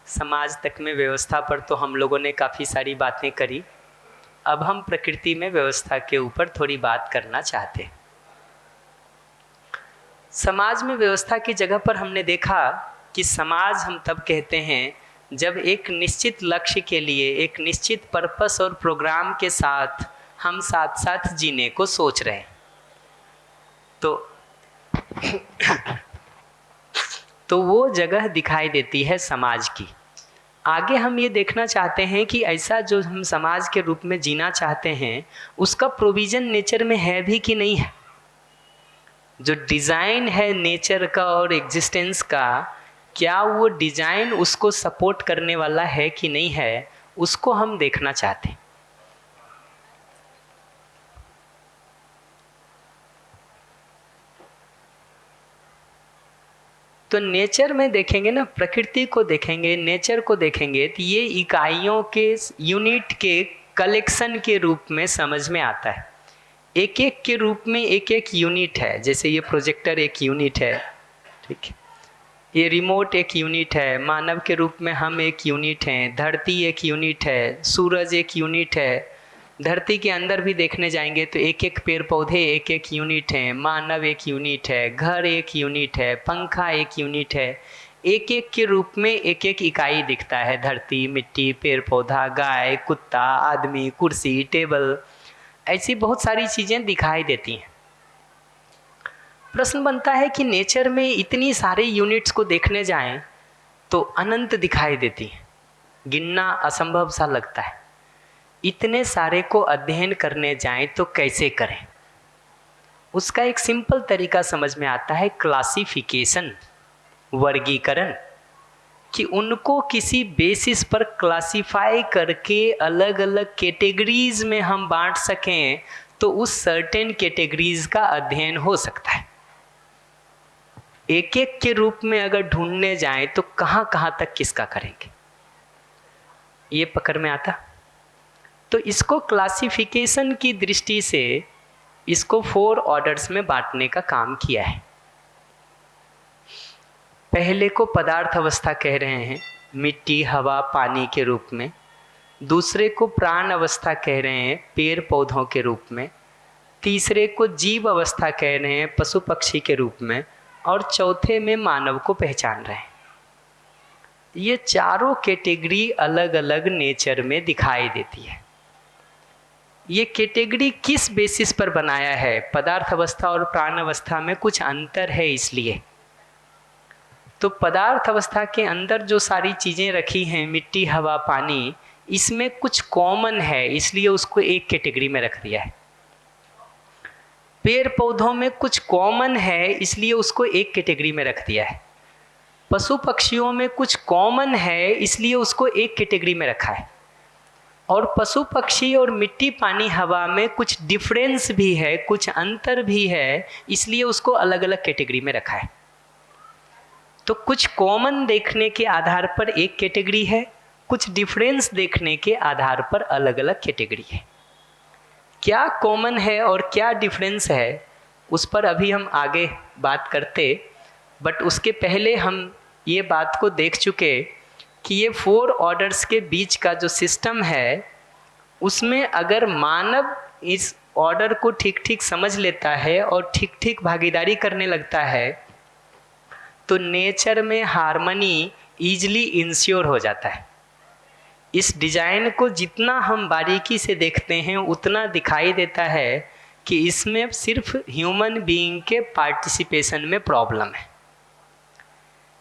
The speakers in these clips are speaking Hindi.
समाज तक में व्यवस्था पर तो हम लोगों ने काफ़ी सारी बातें करी। अब हम प्रकृति में व्यवस्था के ऊपर थोड़ी बात करना चाहते हैं। समाज में व्यवस्था की जगह पर हमने देखा कि समाज हम तब कहते हैं जब एक निश्चित लक्ष्य के लिए, एक निश्चित पर्पस और प्रोग्राम के साथ हम साथ साथ जीने को सोच रहे हैं। तो वो जगह दिखाई देती है समाज की। आगे हम ये देखना चाहते हैं कि ऐसा जो हम समाज के रूप में जीना चाहते हैं उसका प्रोविज़न नेचर में है भी कि नहीं है। जो डिज़ाइन है नेचर का और एग्जिस्टेंस का, क्या वो डिज़ाइन उसको सपोर्ट करने वाला है कि नहीं है, उसको हम देखना चाहते हैं। तो नेचर में देखेंगे ना, प्रकृति को देखेंगे, नेचर को देखेंगे तो ये इकाइयों के, यूनिट के कलेक्शन के रूप में समझ में आता है। एक एक के रूप में एक एक यूनिट है। जैसे ये प्रोजेक्टर एक यूनिट है, ठीक है, ये रिमोट एक यूनिट है, मानव के रूप में हम एक यूनिट हैं, धरती एक यूनिट है, सूरज एक यूनिट है। धरती के अंदर भी देखने जाएंगे तो एक एक पेड़ पौधे एक एक यूनिट हैं, मानव एक यूनिट है, घर एक यूनिट है, पंखा एक यूनिट है। एक एक के रूप में एक एक इकाई दिखता है। धरती, मिट्टी, पेड़ पौधा, गाय, कुत्ता, आदमी, कुर्सी, टेबल, ऐसी बहुत सारी चीज़ें दिखाई देती हैं। प्रश्न बनता है कि नेचर में इतनी सारे यूनिट्स को देखने जाएं तो अनंत दिखाई देती हैं, गिनना असंभव सा लगता है। इतने सारे को अध्ययन करने जाएं तो कैसे करें? उसका एक सिंपल तरीका समझ में आता है, क्लासिफिकेशन, वर्गीकरण, कि उनको किसी बेसिस पर क्लासिफाई करके अलग अलग कैटेगरीज में हम बांट सकें तो उस सर्टेन कैटेगरीज का अध्ययन हो सकता है। एक एक के रूप में अगर ढूंढने जाएं तो कहां कहां तक किसका करेंगे, ये पकड़ में आता। तो इसको क्लासिफिकेशन की दृष्टि से इसको 4 ऑर्डर्स में बांटने का काम किया है। पहले को पदार्थ अवस्था कह रहे हैं, मिट्टी, हवा, पानी के रूप में। दूसरे को प्राण अवस्था कह रहे हैं, पेड़ पौधों के रूप में। तीसरे को जीव अवस्था कह रहे हैं, पशु पक्षी के रूप में। और चौथे में मानव को पहचान रहे हैं। ये चारों कैटेगरी अलग अलग नेचर में दिखाई देती है। ये कैटेगरी किस बेसिस पर बनाया है? पदार्थ अवस्था और प्राण अवस्था में कुछ अंतर है, इसलिए। तो पदार्थ अवस्था के अंदर जो सारी चीज़ें रखी हैं, मिट्टी, हवा, पानी, इसमें कुछ कॉमन है, इसलिए उसको एक कैटेगरी में रख दिया है। पेड़ पौधों में कुछ कॉमन है, इसलिए उसको एक कैटेगरी में रख दिया है। पशु पक्षियों में कुछ कॉमन है, इसलिए उसको एक कैटेगरी में रखा है। और पशु पक्षी और मिट्टी, पानी, हवा में कुछ डिफरेंस भी है, कुछ अंतर भी है, इसलिए उसको अलग अलग कैटेगरी में रखा है। तो कुछ कॉमन देखने के आधार पर एक कैटेगरी है, कुछ डिफरेंस देखने के आधार पर अलग अलग कैटेगरी है। क्या कॉमन है और क्या डिफरेंस है, उस पर अभी हम आगे बात करते, बट उसके पहले हम ये बात को देख चुके कि ये 4 ऑर्डर्स के बीच का जो सिस्टम है, उसमें अगर मानव इस ऑर्डर को ठीक ठीक समझ लेता है और ठीक ठीक भागीदारी करने लगता है तो नेचर में हार्मनी ईजिली इंश्योर हो जाता है। इस डिजाइन को जितना हम बारीकी से देखते हैं उतना दिखाई देता है कि इसमें सिर्फ ह्यूमन बीइंग के पार्टिसिपेशन में प्रॉब्लम है।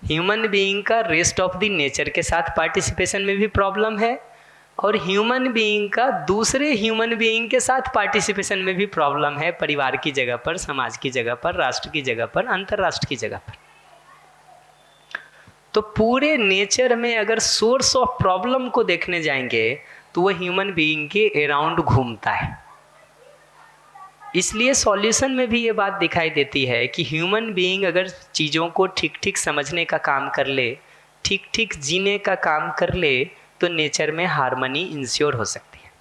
ह्यूमन बीइंग का रेस्ट ऑफ द नेचर के साथ पार्टिसिपेशन में भी प्रॉब्लम है, और ह्यूमन बीइंग का दूसरे ह्यूमन बीइंग के साथ पार्टिसिपेशन में भी प्रॉब्लम है, परिवार की जगह पर, समाज की जगह पर, राष्ट्र की जगह पर, अंतर्राष्ट्र की जगह पर। तो पूरे नेचर में अगर सोर्स ऑफ प्रॉब्लम को देखने जाएंगे तो वह ह्यूमन बीइंग के अराउंड घूमता है। इसलिए सॉल्यूशन में भी ये बात दिखाई देती है कि ह्यूमन बीइंग अगर चीज़ों को ठीक ठीक समझने का काम कर ले, ठीक ठीक जीने का काम कर ले, तो नेचर में हार्मनी इंश्योर हो सकती है,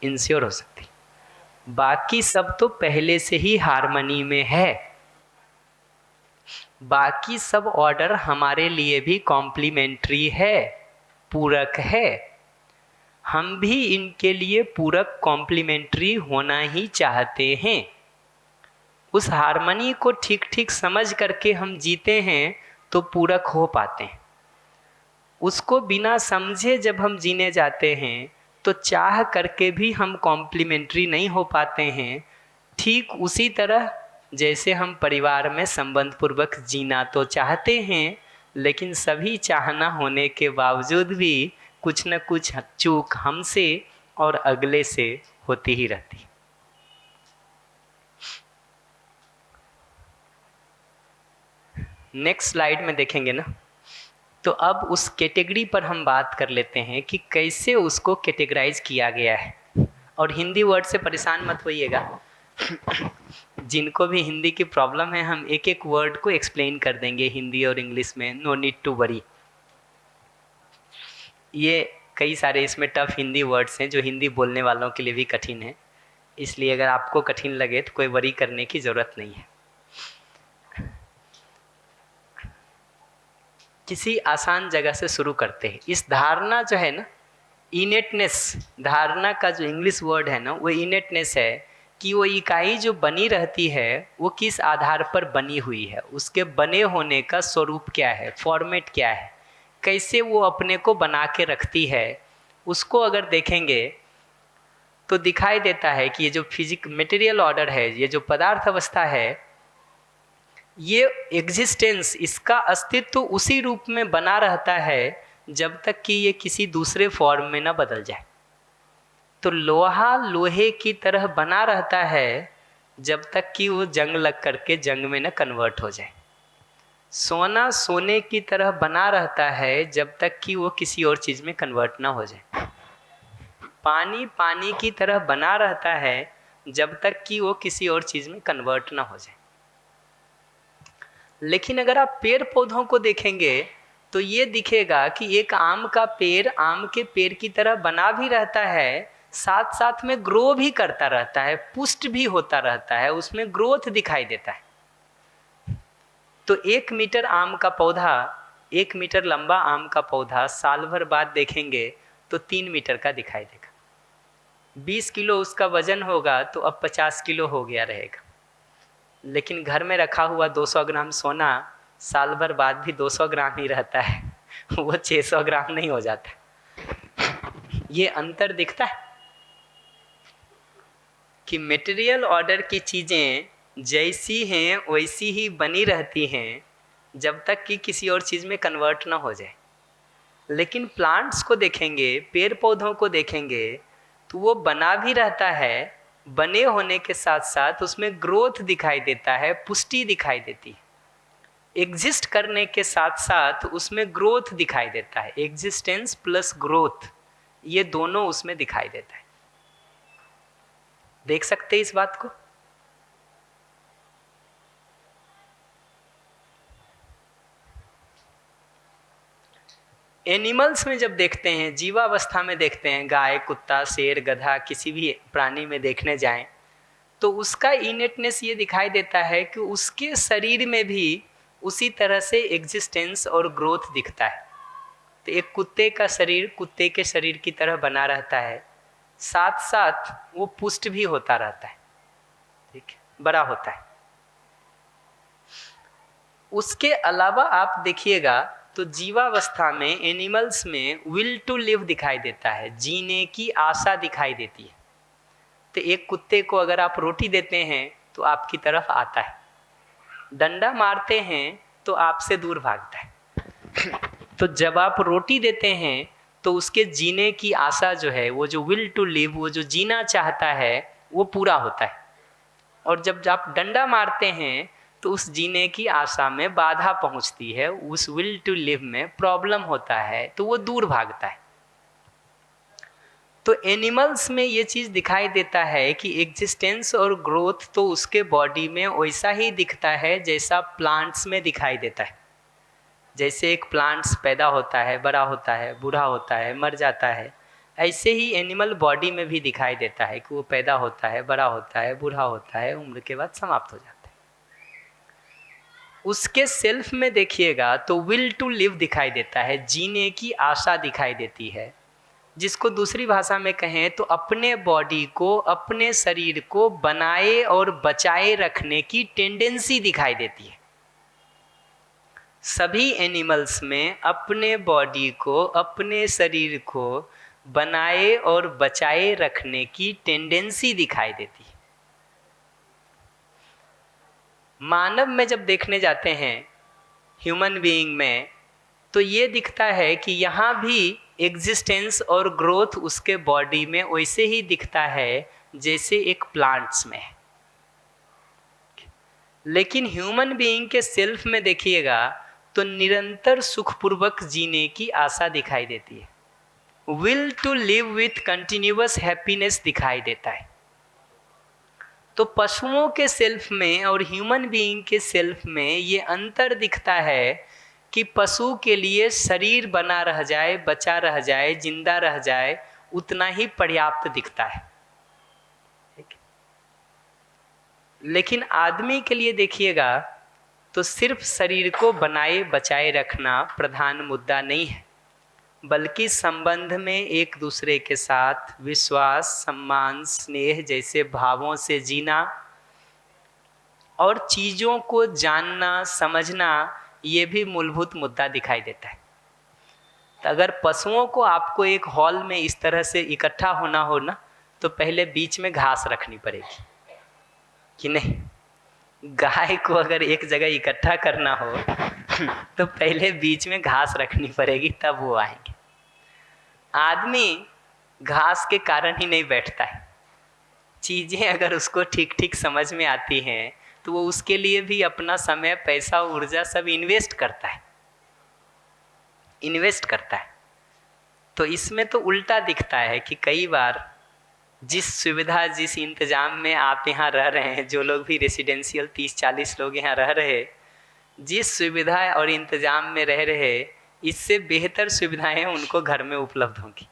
इंश्योर हो सकती है। बाकी सब तो पहले से ही हार्मनी में है। बाकी सब ऑर्डर हमारे लिए भी कॉम्प्लीमेंट्री है। पूरक है। हम भी इनके लिए पूरक कॉम्प्लीमेंट्री होना ही चाहते हैं। उस हार्मनी को ठीक ठीक समझ करके हम जीते हैं तो पूरक हो पाते हैं। उसको बिना समझे जब हम जीने जाते हैं तो चाह करके भी हम कॉम्प्लीमेंट्री नहीं हो पाते हैं। ठीक उसी तरह जैसे हम परिवार में संबंध पूर्वक जीना तो चाहते हैं, लेकिन सभी चाहना होने के बावजूद भी कुछ न कुछ चूक हमसे और अगले से होती ही रहती। नेक्स्ट स्लाइड में देखेंगे ना, तो अब उस कैटेगरी पर हम बात कर लेते हैं कि कैसे उसको कैटेगराइज किया गया है। और हिंदी वर्ड से परेशान मत होइएगा, जिनको भी हिंदी की प्रॉब्लम है हम एक एक वर्ड को एक्सप्लेन कर देंगे हिंदी और इंग्लिश में, नो नीड टू वरी। ये कई सारे इसमें टफ हिंदी वर्ड्स हैं जो हिंदी बोलने वालों के लिए भी कठिन है, इसलिए अगर आपको कठिन लगे तो कोई वरी करने की ज़रूरत नहीं है। किसी आसान जगह से शुरू करते हैं। इस धारणा जो है ना, इनेटनेस, धारणा का जो इंग्लिश वर्ड है ना वो इनेटनेस है, कि वो इकाई जो बनी रहती है वो किस आधार पर बनी हुई है, उसके बने होने का स्वरूप क्या है, फॉर्मेट क्या है, कैसे वो अपने को बना के रखती है, उसको अगर देखेंगे तो दिखाई देता है कि ये जो फिजिक मटेरियल ऑर्डर है, ये जो पदार्थ अवस्था है, ये एग्जिस्टेंस, इसका अस्तित्व उसी रूप में बना रहता है जब तक कि ये किसी दूसरे फॉर्म में ना बदल जाए। तो लोहा लोहे की तरह बना रहता है जब तक कि वो जंग लग करके जंग में न कन्वर्ट हो जाए। सोना सोने की तरह बना रहता है जब तक कि वो किसी और चीज़ में कन्वर्ट ना हो जाए। पानी पानी की तरह बना रहता है जब तक कि वो किसी और चीज़ में कन्वर्ट ना हो जाए। लेकिन अगर आप पेड़ पौधों को देखेंगे तो ये दिखेगा कि एक आम का पेड़ आम के पेड़ की तरह बना भी रहता है, साथ साथ में ग्रो भी करता रहता है, पुष्ट भी होता रहता है, उसमें ग्रोथ दिखाई देता है। तो 1 मीटर आम का पौधा, 1 मीटर लंबा आम का पौधा साल भर बाद देखेंगे तो 3 मीटर का दिखाई देगा। 20 किलो उसका वजन होगा तो अब 50 किलो हो गया रहेगा। लेकिन घर में रखा हुआ 200 ग्राम सोना साल भर बाद भी 200 ग्राम ही रहता है, वो 600 ग्राम नहीं हो जाता। ये अंतर दिखता है कि मटेरियल ऑर्डर की चीज़ें जैसी हैं वैसी ही बनी रहती हैं जब तक कि किसी और चीज़ में कन्वर्ट ना हो जाए। लेकिन प्लांट्स को देखेंगे, पेड़ पौधों को देखेंगे तो वो बना भी रहता है, बने होने के साथ साथ उसमें ग्रोथ दिखाई देता है, पुष्टि दिखाई देती है। एग्जिस्ट करने के साथ साथ उसमें ग्रोथ दिखाई देता है, एग्जिस्टेंस प्लस ग्रोथ, ये दोनों उसमें दिखाई देता है। देख सकते हैं इस बात को? एनिमल्स में जब देखते हैं, जीवावस्था में देखते हैं, गाय, कुत्ता, शेर, गधा, किसी भी प्राणी में देखने जाएं तो उसका इनेटनेस ये दिखाई देता है कि उसके शरीर में भी उसी तरह से एग्जिस्टेंस और ग्रोथ दिखता है। तो एक कुत्ते का शरीर कुत्ते के शरीर की तरह बना रहता है, साथ साथ वो पुष्ट भी होता रहता है, ठीक है, बड़ा होता है। उसके अलावा आप देखिएगा तो जीवावस्था में एनिमल्स में विल टू लिव दिखाई देता है, जीने की आशा दिखाई देती है। तो एक कुत्ते को अगर आप रोटी देते हैं तो आपकी तरफ आता है, डंडा मारते हैं तो आपसे दूर भागता है। तो जब आप रोटी देते हैं तो उसके जीने की आशा जो है, वो जो विल टू लिव, वो जो जीना चाहता है वो पूरा होता है। और जब आप डंडा मारते हैं तो उस जीने की आशा में बाधा पहुंचती है, उस विल टू लिव में प्रॉब्लम होता है तो वो दूर भागता है। तो एनिमल्स में ये चीज़ दिखाई देता है कि एग्जिस्टेंस और ग्रोथ तो उसके बॉडी में वैसा ही दिखता है जैसा प्लांट्स में दिखाई देता है। जैसे एक प्लांट्स पैदा होता है, बड़ा होता है, बूढ़ा होता है, मर जाता है, ऐसे ही एनिमल बॉडी में भी दिखाई देता है कि वो पैदा होता है, बड़ा होता है, बूढ़ा होता है, उम्र के बाद समाप्त हो जाता है। उसके सेल्फ में देखिएगा तो विल टू लिव दिखाई देता है, जीने की आशा दिखाई देती है, जिसको दूसरी भाषा में कहें तो अपने बॉडी को, अपने शरीर को बनाए और बचाए रखने की टेंडेंसी दिखाई देती है। सभी एनिमल्स में अपने बॉडी को, अपने शरीर को बनाए और बचाए रखने की टेंडेंसी दिखाई देती है। मानव में जब देखने जाते हैं, ह्यूमन बीइंग में, तो ये दिखता है कि यहाँ भी एग्जिस्टेंस और ग्रोथ उसके बॉडी में वैसे ही दिखता है जैसे एक प्लांट्स में है। लेकिन ह्यूमन बीइंग के सेल्फ में देखिएगा तो निरंतर सुखपूर्वक जीने की आशा दिखाई देती है, will to live with continuous happiness दिखाई देता है। तो पशुओं के सेल्फ में और ह्यूमन बीइंग के सेल्फ में ये अंतर दिखता है कि पशु के लिए शरीर बना रह जाए, बचा रह जाए, जिंदा रह जाए, उतना ही पर्याप्त दिखता है। लेकिन आदमी के लिए देखिएगा तो सिर्फ शरीर को बनाए बचाए रखना प्रधान मुद्दा नहीं है, बल्कि संबंध में एक दूसरे के साथ विश्वास, सम्मान, स्नेह जैसे भावों से जीना और चीज़ों को जानना, समझना, ये भी मूलभूत मुद्दा दिखाई देता है। तो अगर पशुओं को आपको एक हॉल में इस तरह से इकट्ठा होना हो ना, तो पहले बीच में घास रखनी पड़ेगी कि नहीं। गाय को अगर एक जगह इकट्ठा करना हो तो पहले बीच में घास रखनी पड़ेगी, तब वो आएंगे। आदमी घास के कारण ही नहीं बैठता है। चीज़ें अगर उसको ठीक ठीक समझ में आती हैं तो वो उसके लिए भी अपना समय, पैसा, ऊर्जा सब इन्वेस्ट करता है। तो इसमें तो उल्टा दिखता है कि कई बार जिस सुविधा, जिस इंतज़ाम में आप यहाँ रह रहे हैं, जो लोग भी रेसिडेंशियल 30-40 लोग यहाँ रह रहे, जिस सुविधा और इंतज़ाम में रह रहे, इससे बेहतर सुविधाएं उनको घर में उपलब्ध होंगी।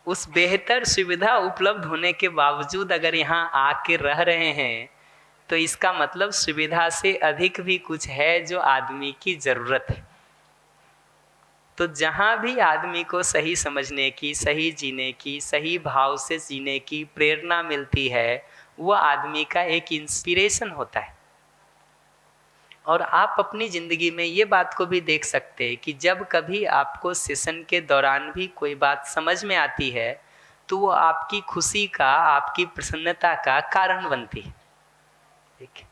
उस बेहतर सुविधा उपलब्ध होने के बावजूद अगर यहाँ आके रह रहे हैं तो इसका मतलब सुविधा से अधिक भी कुछ है जो आदमी की ज़रूरत है। तो जहाँ भी आदमी को सही समझने की, सही जीने की, सही भाव से जीने की प्रेरणा मिलती है, वो आदमी का एक इंस्पिरेशन होता है। और आप अपनी ज़िंदगी में ये बात को भी देख सकते हैं कि जब कभी आपको सेशन के दौरान भी कोई बात समझ में आती है तो वो आपकी खुशी का, आपकी प्रसन्नता का कारण बनती है। ठीक है।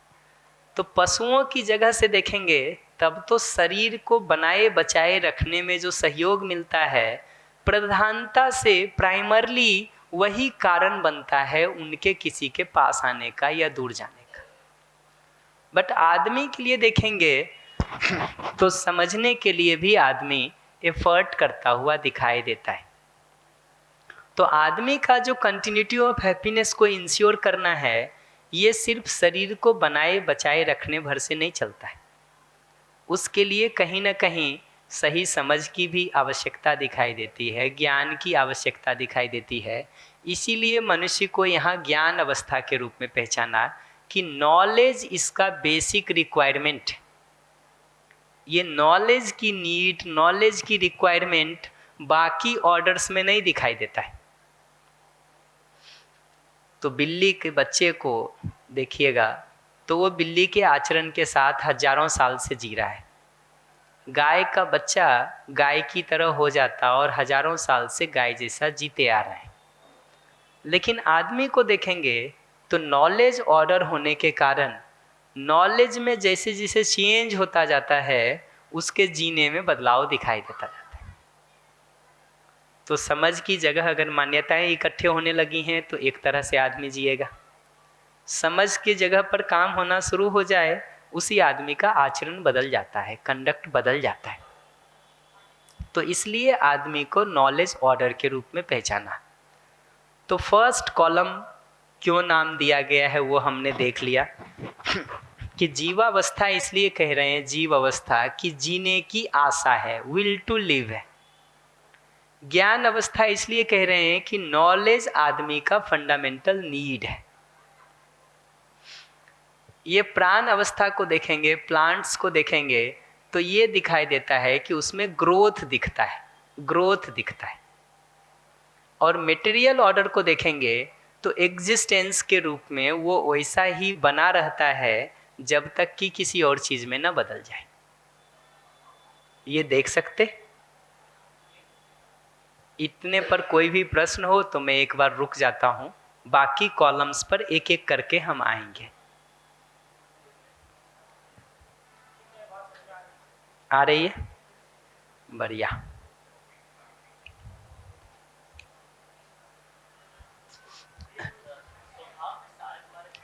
तो पशुओं की जगह से देखेंगे तब तो शरीर को बनाए बचाए रखने में जो सहयोग मिलता है, प्रधानता से प्राइमरली वही कारण बनता है उनके किसी के पास आने का या दूर जाने का। बट आदमी के लिए देखेंगे तो समझने के लिए भी आदमी एफर्ट करता हुआ दिखाई देता है। तो आदमी का जो कंटिन्यूटी ऑफ हैप्पीनेस को इंश्योर करना है, ये सिर्फ शरीर को बनाए बचाए रखने भर से नहीं चलता है। उसके लिए कहीं ना कहीं सही समझ की भी आवश्यकता दिखाई देती है, ज्ञान की आवश्यकता दिखाई देती है। इसीलिए मनुष्य को यहाँ ज्ञान अवस्था के रूप में पहचाना कि नॉलेज इसका बेसिक रिक्वायरमेंट है। ये नॉलेज की नीड, नॉलेज की रिक्वायरमेंट बाकी ऑर्डर्स में नहीं दिखाई देता है। तो बिल्ली के बच्चे को देखिएगा तो वो बिल्ली के आचरण के साथ हजारों साल से जी रहा है। गाय का बच्चा गाय की तरह हो जाता और हजारों साल से गाय जैसा जीते आ रहे हैं। लेकिन आदमी को देखेंगे तो नॉलेज ऑर्डर होने के कारण नॉलेज में जैसे जैसे चेंज होता जाता है, उसके जीने में बदलाव दिखाई देता जाता है। तो समझ की जगह अगर मान्यताएं इकट्ठे होने लगी हैं तो एक तरह से आदमी जिएगा। समझ की जगह पर काम होना शुरू हो जाए, उसी आदमी का आचरण बदल जाता है, कंडक्ट बदल जाता है। तो इसलिए आदमी को नॉलेज ऑर्डर के रूप में पहचाना। तो फर्स्ट कॉलम क्यों नाम दिया गया है वो हमने देख लिया कि जीवावस्था इसलिए कह रहे हैं जीव अवस्था कि जीने की आशा है, विल टू लिव है। ज्ञान अवस्था इसलिए कह रहे हैं कि नॉलेज आदमी का फंडामेंटल नीड है। ये प्राण अवस्था को देखेंगे, प्लांट्स को देखेंगे तो ये दिखाई देता है कि उसमें ग्रोथ दिखता है, ग्रोथ दिखता है। और मटेरियल ऑर्डर को देखेंगे तो एग्जिस्टेंस के रूप में वो वैसा ही बना रहता है जब तक कि किसी और चीज में न बदल जाए। ये देख सकते? इतने पर कोई भी प्रश्न हो तो मैं एक बार रुक जाता हूं, बाकी कॉलम्स पर एक एक करके हम आएंगे। आ रही है? बढ़िया।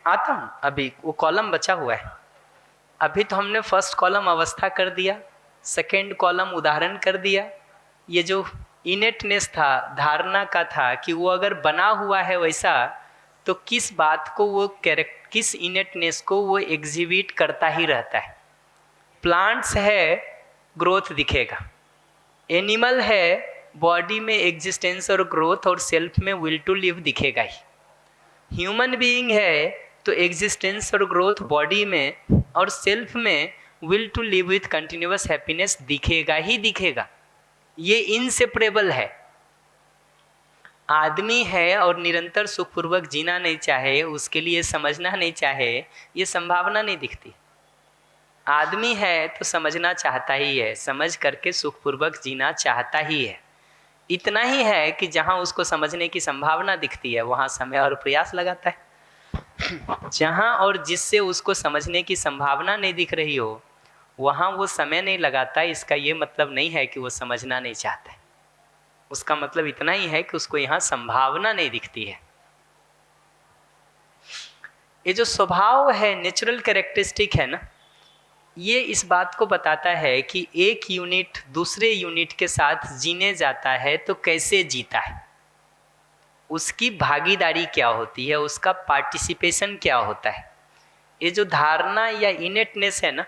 आता हूं, अभी वो कॉलम बचा हुआ है। अभी तो हमने फर्स्ट कॉलम अवस्था कर दिया, सेकेंड कॉलम उदाहरण कर दिया। ये जो इनेटनेस था, धारणा का था कि वो अगर बना हुआ है वैसा, तो किस बात को वो किस इनेटनेस को वो एग्जिबिट करता ही रहता है। प्लांट्स है, ग्रोथ दिखेगा। एनिमल है, बॉडी में एग्जिस्टेंस और ग्रोथ और सेल्फ में विल टू लिव दिखेगा ही। ह्यूमन बीइंग है तो एग्जिस्टेंस और ग्रोथ बॉडी में और सेल्फ में will to live with continuous happiness दिखेगा ही दिखेगा। ये इनसेपरेबल है। आदमी है और निरंतर सुखपूर्वक जीना नहीं चाहे, उसके लिए समझना नहीं चाहे, ये संभावना नहीं दिखती। आदमी है तो समझना चाहता ही है, समझ करके सुखपूर्वक जीना चाहता ही है। इतना ही है कि जहाँ उसको समझने की संभावना दिखती है वहाँ समय और प्रयास लगाता है। जहाँ और जिससे उसको समझने की संभावना नहीं दिख रही हो वहाँ वो समय नहीं लगाता। इसका ये मतलब नहीं है कि वो समझना नहीं चाहता है, उसका मतलब इतना ही है कि उसको यहाँ संभावना नहीं दिखती है। ये जो स्वभाव है, नेचुरल कैरेक्टरिस्टिक है ना, ये इस बात को बताता है कि एक यूनिट दूसरे यूनिट के साथ जीने जाता है तो कैसे जीता है, उसकी भागीदारी क्या होती है, उसका पार्टिसिपेशन क्या होता है। ये जो धारणा या इनेटनेस है ना,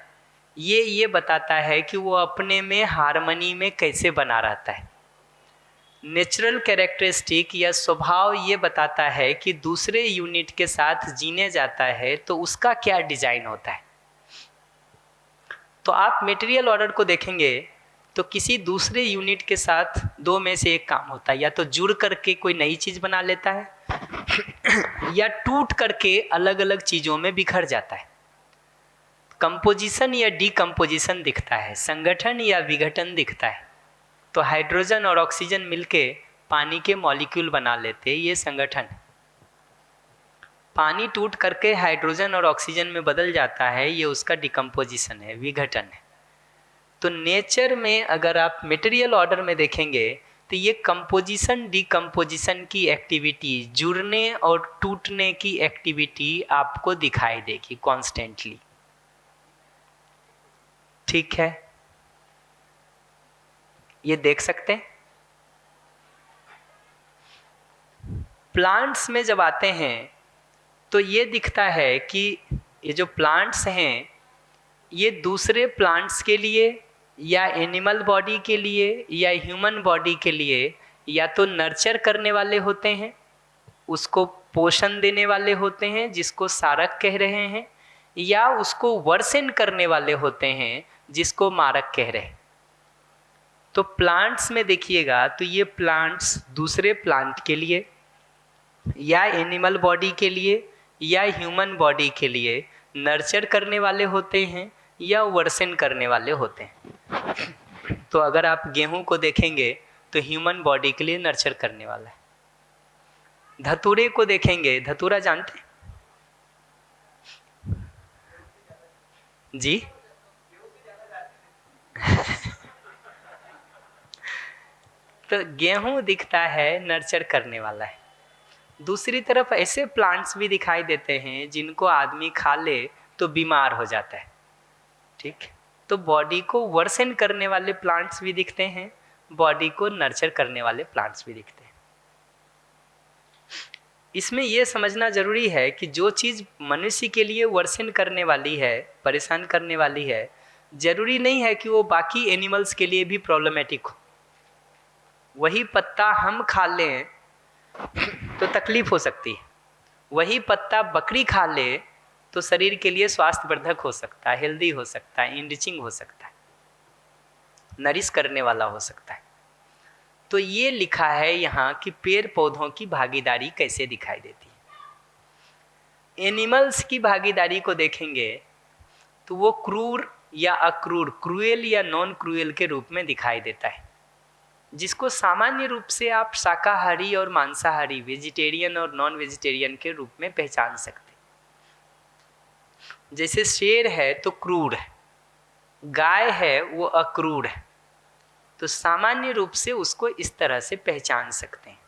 ये बताता है कि वो अपने में हार्मनी में कैसे बना रहता है। नेचुरल कैरेक्टरिस्टिक या स्वभाव ये बताता है कि दूसरे यूनिट के साथ जीने जाता है तो उसका क्या डिजाइन होता है। तो आप मटेरियल ऑर्डर को देखेंगे तो किसी दूसरे यूनिट के साथ दो में से एक काम होता है, या तो जुड़ करके कोई नई चीज़ बना लेता है या टूट करके अलग अलग चीज़ों में बिखर जाता है। कंपोजिशन या डीकम्पोजिशन दिखता है, संगठन या विघटन दिखता है। तो हाइड्रोजन और ऑक्सीजन मिलके पानी के मॉलिक्यूल बना लेते हैं, ये संगठन। पानी टूट करके हाइड्रोजन और ऑक्सीजन में बदल जाता है, ये उसका डिकम्पोजिशन है, विघटन है। तो नेचर में अगर आप मटेरियल ऑर्डर में देखेंगे तो ये कंपोजिशन डिकम्पोजिशन की एक्टिविटी, जुड़ने और टूटने की एक्टिविटी आपको दिखाई देगी कॉन्स्टेंटली। ठीक है, ये देख सकते हैं। प्लांट्स में जब आते हैं तो ये दिखता है कि ये जो प्लांट्स हैं ये दूसरे प्लांट्स के लिए या एनिमल बॉडी के लिए या ह्यूमन बॉडी के लिए या तो नर्चर करने वाले होते हैं, उसको पोषण देने वाले होते हैं जिसको सारक कह रहे हैं, या उसको वर्षण करने वाले होते हैं जिसको मारक कह रहे हैं। तो प्लांट्स में देखिएगा तो ये प्लांट्स दूसरे प्लांट के लिए या एनिमल बॉडी के लिए या ह्यूमन बॉडी के लिए नर्चर करने वाले होते हैं या वर्षण करने वाले होते हैं। तो अगर आप गेहूं को देखेंगे तो ह्यूमन बॉडी के लिए नर्चर करने वाला है। धतूरे को देखेंगे, धतूरा जानते हैं जी? तो गेहूं दिखता है नर्चर करने वाला है। दूसरी तरफ ऐसे प्लांट्स भी दिखाई देते हैं जिनको आदमी खा ले तो बीमार हो जाता है। ठीक, तो बॉडी को वर्षण करने वाले प्लांट्स भी दिखते हैं, बॉडी को नर्चर करने वाले प्लांट्स भी दिखते हैं। इसमें यह समझना जरूरी है कि जो चीज़ मनुष्य के लिए वर्षण करने वाली है, परेशान करने वाली है, जरूरी नहीं है कि वो बाकी एनिमल्स के लिए भी प्रॉब्लमेटिक हो। वही पत्ता हम खा लें तो तकलीफ हो सकती है, वही पत्ता बकरी खा ले तो शरीर के लिए स्वास्थ्यवर्धक हो सकता है, हेल्दी हो सकता है, इनरिचिंग हो सकता है, नरिश करने वाला हो सकता है। तो ये लिखा है यहाँ कि पेड़ पौधों की भागीदारी कैसे दिखाई देती है। एनिमल्स की भागीदारी को देखेंगे तो वो क्रूर या अक्रूर, क्रूएल या नॉन क्रूएल के रूप में दिखाई देता है, जिसको सामान्य रूप से आप शाकाहारी और मांसाहारी, वेजिटेरियन और नॉन वेजिटेरियन के रूप में पहचान सकते। जैसे शेर है तो क्रूर है, गाय है वो अक्रूर है, तो सामान्य रूप से उसको इस तरह से पहचान सकते हैं।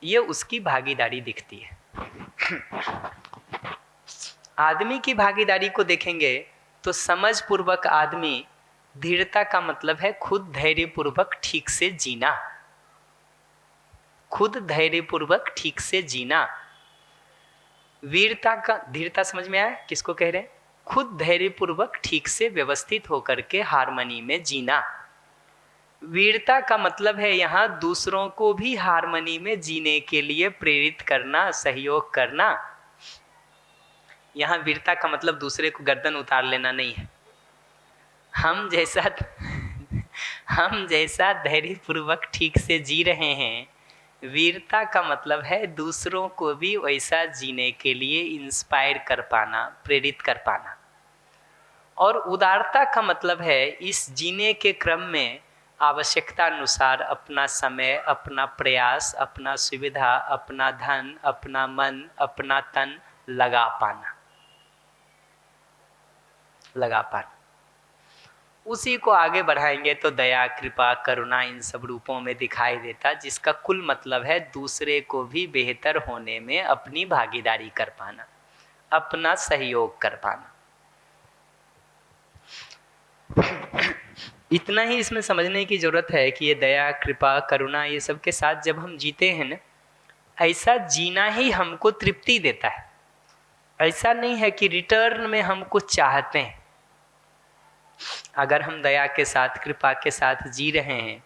ये उसकी भागीदारी दिखती है। आदमी की भागीदारी को देखेंगे तो समझ पूर्वक आदमी, धीरता का मतलब है खुद धैर्य पूर्वक ठीक से जीना, खुद धैर्य पूर्वक ठीक से जीना। वीरता का, धीरता समझ में आया किसको कह रहे हैं? खुद धैर्य पूर्वक ठीक से व्यवस्थित होकर के हार्मनी में जीना। वीरता का मतलब है यहाँ दूसरों को भी हार्मनी में जीने के लिए प्रेरित करना, सहयोग करना। यहाँ वीरता का मतलब दूसरे को गर्दन उतार लेना नहीं है। हम जैसा धैर्य पूर्वक ठीक से जी रहे हैं, वीरता का मतलब है दूसरों को भी वैसा जीने के लिए इंस्पायर कर पाना, प्रेरित कर पाना। और उदारता का मतलब है इस जीने के क्रम में आवश्यकता अनुसार अपना समय, अपना प्रयास, अपना सुविधा, अपना धन, अपना मन, अपना तन लगा पाना। उसी को आगे बढ़ाएंगे तो दया, कृपा, करुणा इन सब रूपों में दिखाई देता, जिसका कुल मतलब है दूसरे को भी बेहतर होने में अपनी भागीदारी कर पाना, अपना सहयोग कर पाना। इतना ही इसमें समझने की जरूरत है कि ये दया, कृपा, करुणा ये सब के साथ जब हम जीते हैं ना, ऐसा जीना ही हमको तृप्ति देता है। ऐसा नहीं है कि रिटर्न में हम कुछ चाहते हैं। अगर हम दया के साथ, कृपा के साथ जी रहे हैं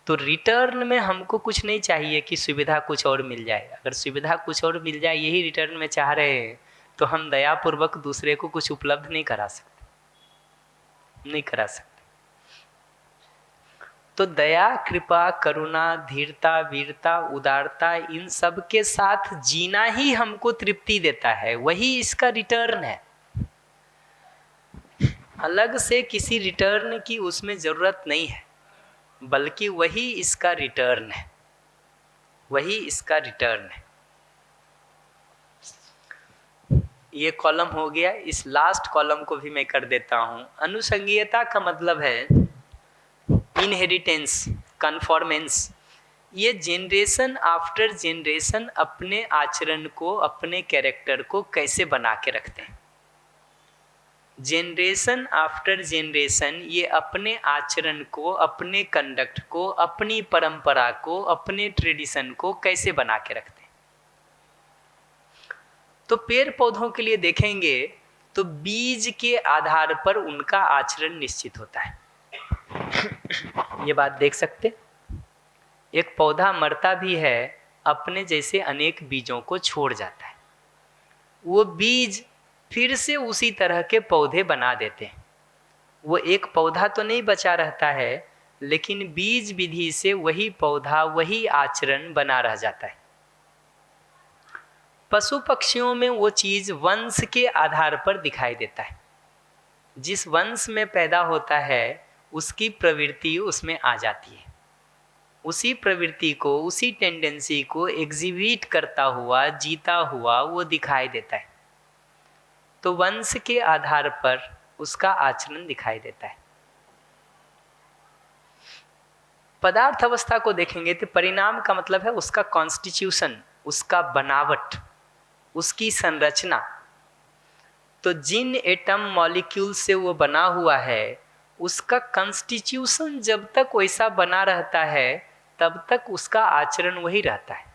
तो रिटर्न में हमको कुछ नहीं चाहिए कि सुविधा कुछ और मिल जाए। अगर सुविधा कुछ और मिल जाए यही रिटर्न में चाह रहे हैं तो हम दयापूर्वक दूसरे को कुछ उपलब्ध नहीं करा सकते। तो दया, कृपा, करुणा, धीरता, वीरता, उदारता इन सब के साथ जीना ही हमको तृप्ति देता है, वही इसका रिटर्न है। अलग से किसी रिटर्न की उसमें जरूरत नहीं है, बल्कि वही इसका रिटर्न है, वही इसका रिटर्न है। ये कॉलम हो गया। इस लास्ट कॉलम को भी मैं कर देता हूं। अनुसंगीयता का मतलब है इनहेरिटेंस, कन्फॉर्मेंस। ये जनरेशन आफ्टर जनरेशन अपने आचरण को, अपने कैरेक्टर को कैसे बना के रखते हैं। जनरेशन आफ्टर जनरेशन ये अपने आचरण को, अपने कंडक्ट को, अपनी परंपरा को, अपने ट्रेडिशन को कैसे बना के रखते हैं। तो पेड़ पौधों के लिए देखेंगे तो बीज के आधार पर उनका आचरण निश्चित होता है। ये बात देख सकते, एक पौधा मरता भी है, अपने जैसे अनेक बीजों को छोड़ जाता है। वो बीज फिर से उसी तरह के पौधे बना देते हैं। वो एक पौधा तो नहीं बचा रहता है, लेकिन बीज विधि से वही पौधा, वही आचरण बना रह जाता है। पशु पक्षियों में वो चीज वंश के आधार पर दिखाई देता है। जिस वंश में पैदा होता है उसकी प्रवृत्ति उसमें आ जाती है, उसी प्रवृत्ति को, उसी टेंडेंसी को एग्जिबिट करता हुआ, जीता हुआ वो दिखाई देता है। तो वंश के आधार पर उसका आचरण दिखाई देता है। पदार्थ अवस्था को देखेंगे तो परिणाम का मतलब है उसका कॉन्स्टिट्यूशन, उसका बनावट, उसकी संरचना। तो जिन एटम मॉलिक्यूल से वो बना हुआ है उसका कॉन्स्टिट्यूशन जब तक वैसा बना रहता है तब तक उसका आचरण वही रहता है।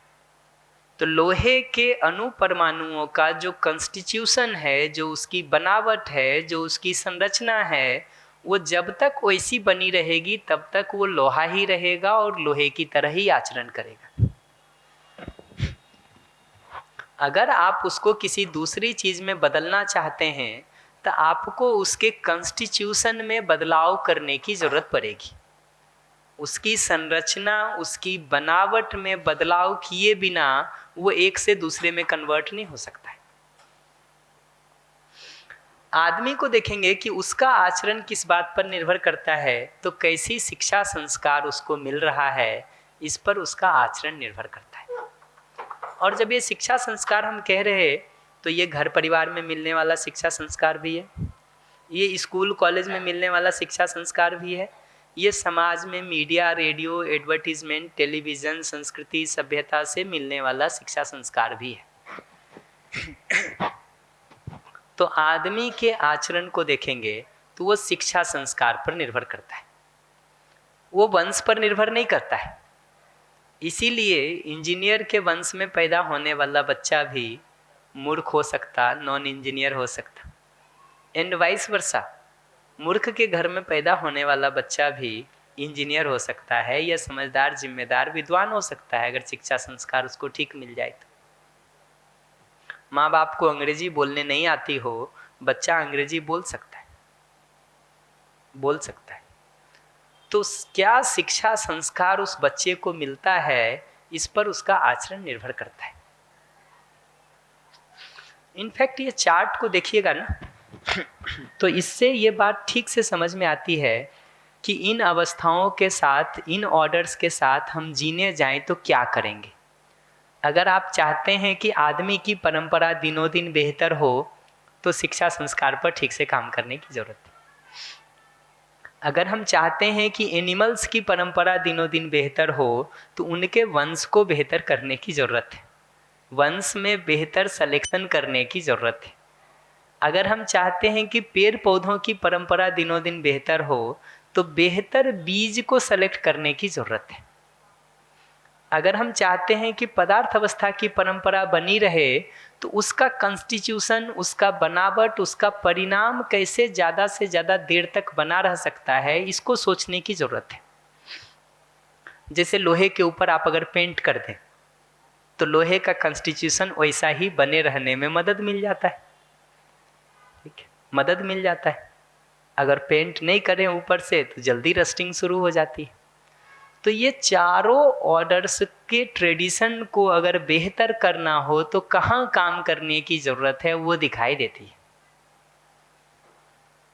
तो लोहे के अणु परमाणुओं का जो कॉन्स्टिट्यूशन है, जो उसकी बनावट है, जो उसकी संरचना है, वो जब तक वैसी बनी रहेगी तब तक वो लोहा ही रहेगा और लोहे की तरह ही आचरण करेगा। अगर आप उसको किसी दूसरी चीज़ में बदलना चाहते हैं तो आपको उसके कॉन्स्टिट्यूशन में बदलाव करने की ज़रूरत पड़ेगी। उसकी संरचना, उसकी बनावट में बदलाव किए बिना वो एक से दूसरे में कन्वर्ट नहीं हो सकता है। आदमी को देखेंगे कि उसका आचरण किस बात पर निर्भर करता है, तो कैसी शिक्षा संस्कार उसको मिल रहा है, इस पर उसका आचरण निर्भर करता है। और जब ये शिक्षा संस्कार हम कह रहे हैं तो ये घर परिवार में मिलने वाला शिक्षा संस्कार भी है, ये स्कूल कॉलेज में मिलने वाला शिक्षा संस्कार भी है, ये समाज में मीडिया, रेडियो, एडवर्टीजमेंट, टेलीविज़न, संस्कृति, सभ्यता से मिलने वाला शिक्षा संस्कार भी है। तो आदमी के आचरण को देखेंगे तो वो शिक्षा संस्कार पर निर्भर करता है, वो वंश पर निर्भर नहीं करता है। इसीलिए इंजीनियर के वंश में पैदा होने वाला बच्चा भी मूर्ख हो सकता, नॉन इंजीनियर हो सकता, एंड वाइस वर्सा। मूर्ख के घर में पैदा होने वाला बच्चा भी इंजीनियर हो सकता है या समझदार, जिम्मेदार, विद्वान हो सकता है, अगर शिक्षा संस्कार उसको ठीक मिल जाए तो। माँ बाप को अंग्रेजी बोलने नहीं आती हो, बच्चा अंग्रेजी बोल सकता है, बोल सकता है। तो क्या शिक्षा संस्कार उस बच्चे को मिलता है, इस पर उसका आचरण निर्भर करता है। इनफैक्ट ये चार्ट को देखिएगा ना, तो इससे ये बात ठीक से समझ में आती है कि इन अवस्थाओं के साथ, इन ऑर्डर्स के साथ हम जीने जाएं तो क्या करेंगे। अगर आप चाहते हैं कि आदमी की परंपरा दिनों दिन बेहतर हो तो शिक्षा संस्कार पर ठीक से काम करने की जरूरत है। अगर हम चाहते हैं कि एनिमल्स की परंपरा दिनों दिन बेहतर हो तो उनके वंश को बेहतर करने की ज़रूरत है, वंश में बेहतर सलेक्शन करने की ज़रूरत है। अगर हम चाहते हैं कि पेड़ पौधों की परंपरा दिनों दिन बेहतर हो तो बेहतर बीज को सेलेक्ट करने की ज़रूरत है। अगर हम चाहते हैं कि पदार्थ अवस्था की परंपरा बनी रहे तो उसका कॉन्स्टिट्यूशन, उसका बनावट, उसका परिणाम कैसे ज़्यादा से ज़्यादा देर तक बना रह सकता है, इसको सोचने की ज़रूरत है। जैसे लोहे के ऊपर आप अगर पेंट कर दें तो लोहे का कॉन्स्टिट्यूशन वैसा ही बने रहने में मदद मिल जाता है, ठीक है, मदद मिल जाता है। अगर पेंट नहीं करें ऊपर से तो जल्दी रस्टिंग शुरू हो जाती है। तो ये चारों ऑर्डर्स के ट्रेडिशन को अगर बेहतर करना हो तो कहाँ काम करने की ज़रूरत है, वो दिखाई देती है।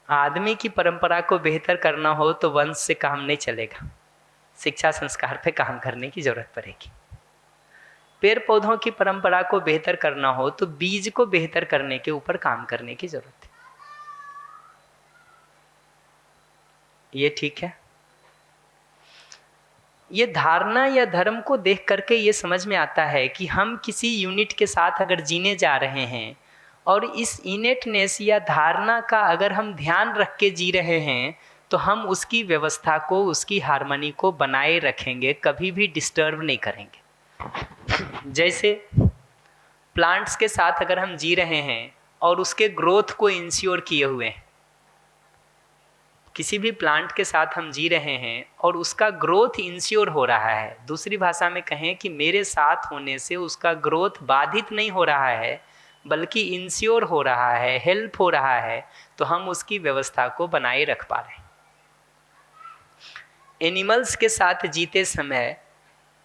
आदमी की परंपरा को बेहतर करना हो तो वंश से काम नहीं चलेगा, शिक्षा संस्कार पे काम करने की ज़रूरत पड़ेगी। पेड़ पौधों की परंपरा को बेहतर करना हो तो बीज को बेहतर करने के ऊपर काम करने की ज़रूरत है। ये ठीक है। ये धारणा या धर्म को देख करके ये समझ में आता है कि हम किसी यूनिट के साथ अगर जीने जा रहे हैं और इस इनेटनेस या धारणा का अगर हम ध्यान रख के जी रहे हैं तो हम उसकी व्यवस्था को, उसकी हार्मनी को बनाए रखेंगे, कभी भी डिस्टर्ब नहीं करेंगे। जैसे प्लांट्स के साथ अगर हम जी रहे हैं और उसके ग्रोथ को इंश्योर किए हुए हैं, किसी भी प्लांट के साथ हम जी रहे हैं और उसका ग्रोथ इंश्योर हो रहा है, दूसरी भाषा में कहें कि मेरे साथ होने से उसका ग्रोथ बाधित नहीं हो रहा है बल्कि इंश्योर हो रहा है, हेल्प हो रहा है, तो हम उसकी व्यवस्था को बनाए रख पा रहे हैं। एनिमल्स के साथ जीते समय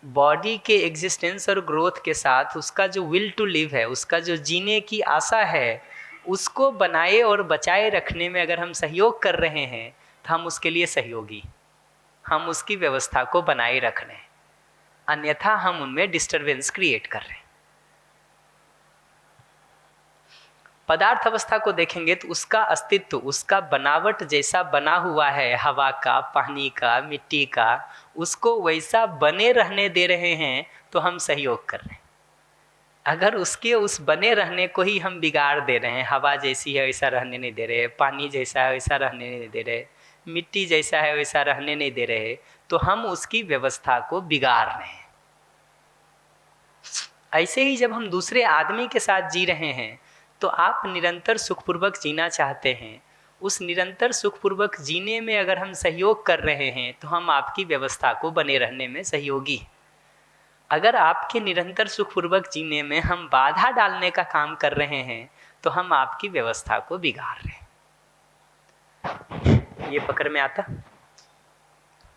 बॉडी के एग्जिस्टेंस और ग्रोथ के साथ उसका जो विल टू लिव है, उसका जो जीने की आशा है, उसको बनाए और बचाए रखने में अगर हम सहयोग कर रहे हैं तो हम उसके लिए सहयोगी, हम उसकी व्यवस्था को बनाए रख रहे हैं, अन्यथा हम उनमें डिस्टरबेंस क्रिएट कर रहे हैं। पदार्थ अवस्था को देखेंगे तो उसका अस्तित्व, उसका बनावट जैसा बना हुआ है, हवा का, पानी का, मिट्टी का, उसको वैसा बने रहने दे रहे हैं तो हम सहयोग कर रहे हैं। अगर उसके उस बने रहने को ही हम बिगाड़ दे रहे हैं, हवा जैसी है वैसा रहने नहीं दे रहे, पानी जैसा है वैसा रहने नहीं दे रहे, मिट्टी जैसा है वैसा रहने नहीं दे रहे, तो हम उसकी व्यवस्था को बिगाड़ रहे हैं। ऐसे ही जब हम दूसरे आदमी के साथ जी रहे हैं तो आप निरंतर सुखपूर्वक जीना चाहते हैं, उस निरंतर सुखपूर्वक जीने में अगर हम सहयोग कर रहे हैं तो हम आपकी व्यवस्था को बने रहने में सहयोगी हैं। अगर आपके निरंतर सुखपूर्वक जीने में हम बाधा डालने का काम कर रहे हैं तो हम आपकी व्यवस्था को बिगाड़ रहे हैं। ये पकड़ में आता?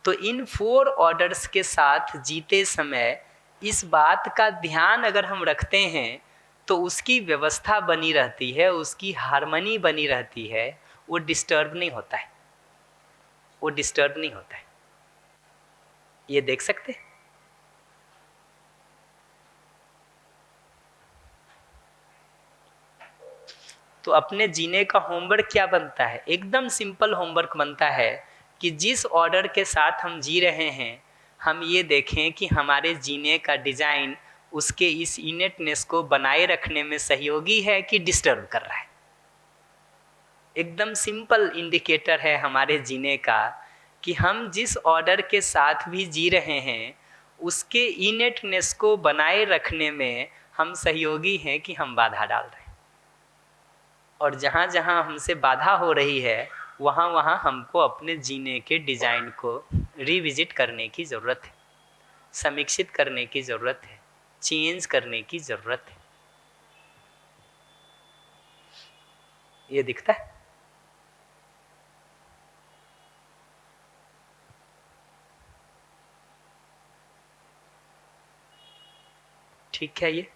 तो इन 4 ऑर्डर्स के साथ जीते समय इस बात का ध्यान अगर हम रखते हैं तो उसकी व्यवस्था बनी रहती है, उसकी हार्मनी बनी रहती है, वो डिस्टर्ब नहीं होता है, वो डिस्टर्ब नहीं होता है। ये देख सकते हैं? तो अपने जीने का होमवर्क क्या बनता है? एकदम सिंपल होमवर्क बनता है कि जिस ऑर्डर के साथ हम जी रहे हैं हम ये देखें कि हमारे जीने का डिज़ाइन उसके इस इनेटनेस को बनाए रखने में सहयोगी है कि डिस्टर्ब कर रहा है। एकदम सिंपल इंडिकेटर है हमारे जीने का कि हम जिस ऑर्डर के साथ भी जी रहे हैं उसके इनेटनेस को बनाए रखने में हम सहयोगी हैं कि हम बाधा डाल रहे हैं। और जहाँ जहाँ हमसे बाधा हो रही है वहाँ वहाँ हमको अपने जीने के डिज़ाइन को रिविजिट करने की ज़रूरत है, समीक्षित करने की ज़रूरत है, चेंज करने की ज़रूरत है। ये दिखता है? ठीक है। ये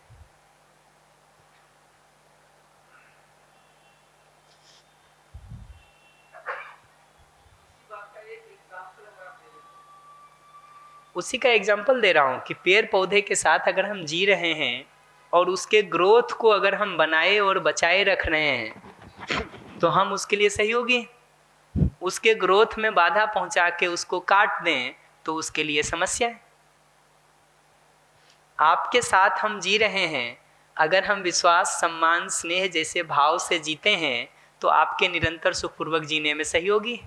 उसी का एग्जाम्पल दे रहा हूँ कि पेड़ पौधे के साथ अगर हम जी रहे हैं और उसके ग्रोथ को अगर हम बनाए और बचाए रख रहे हैं तो हम उसके लिए सहयोगी हैं। उसके ग्रोथ में बाधा पहुंचा के उसको काट दें तो उसके लिए समस्या है। आपके साथ हम जी रहे हैं, अगर हम विश्वास, सम्मान, स्नेह जैसे भाव से जीते हैं तो आपके निरंतर सुखपूर्वक जीने में सहयोगी।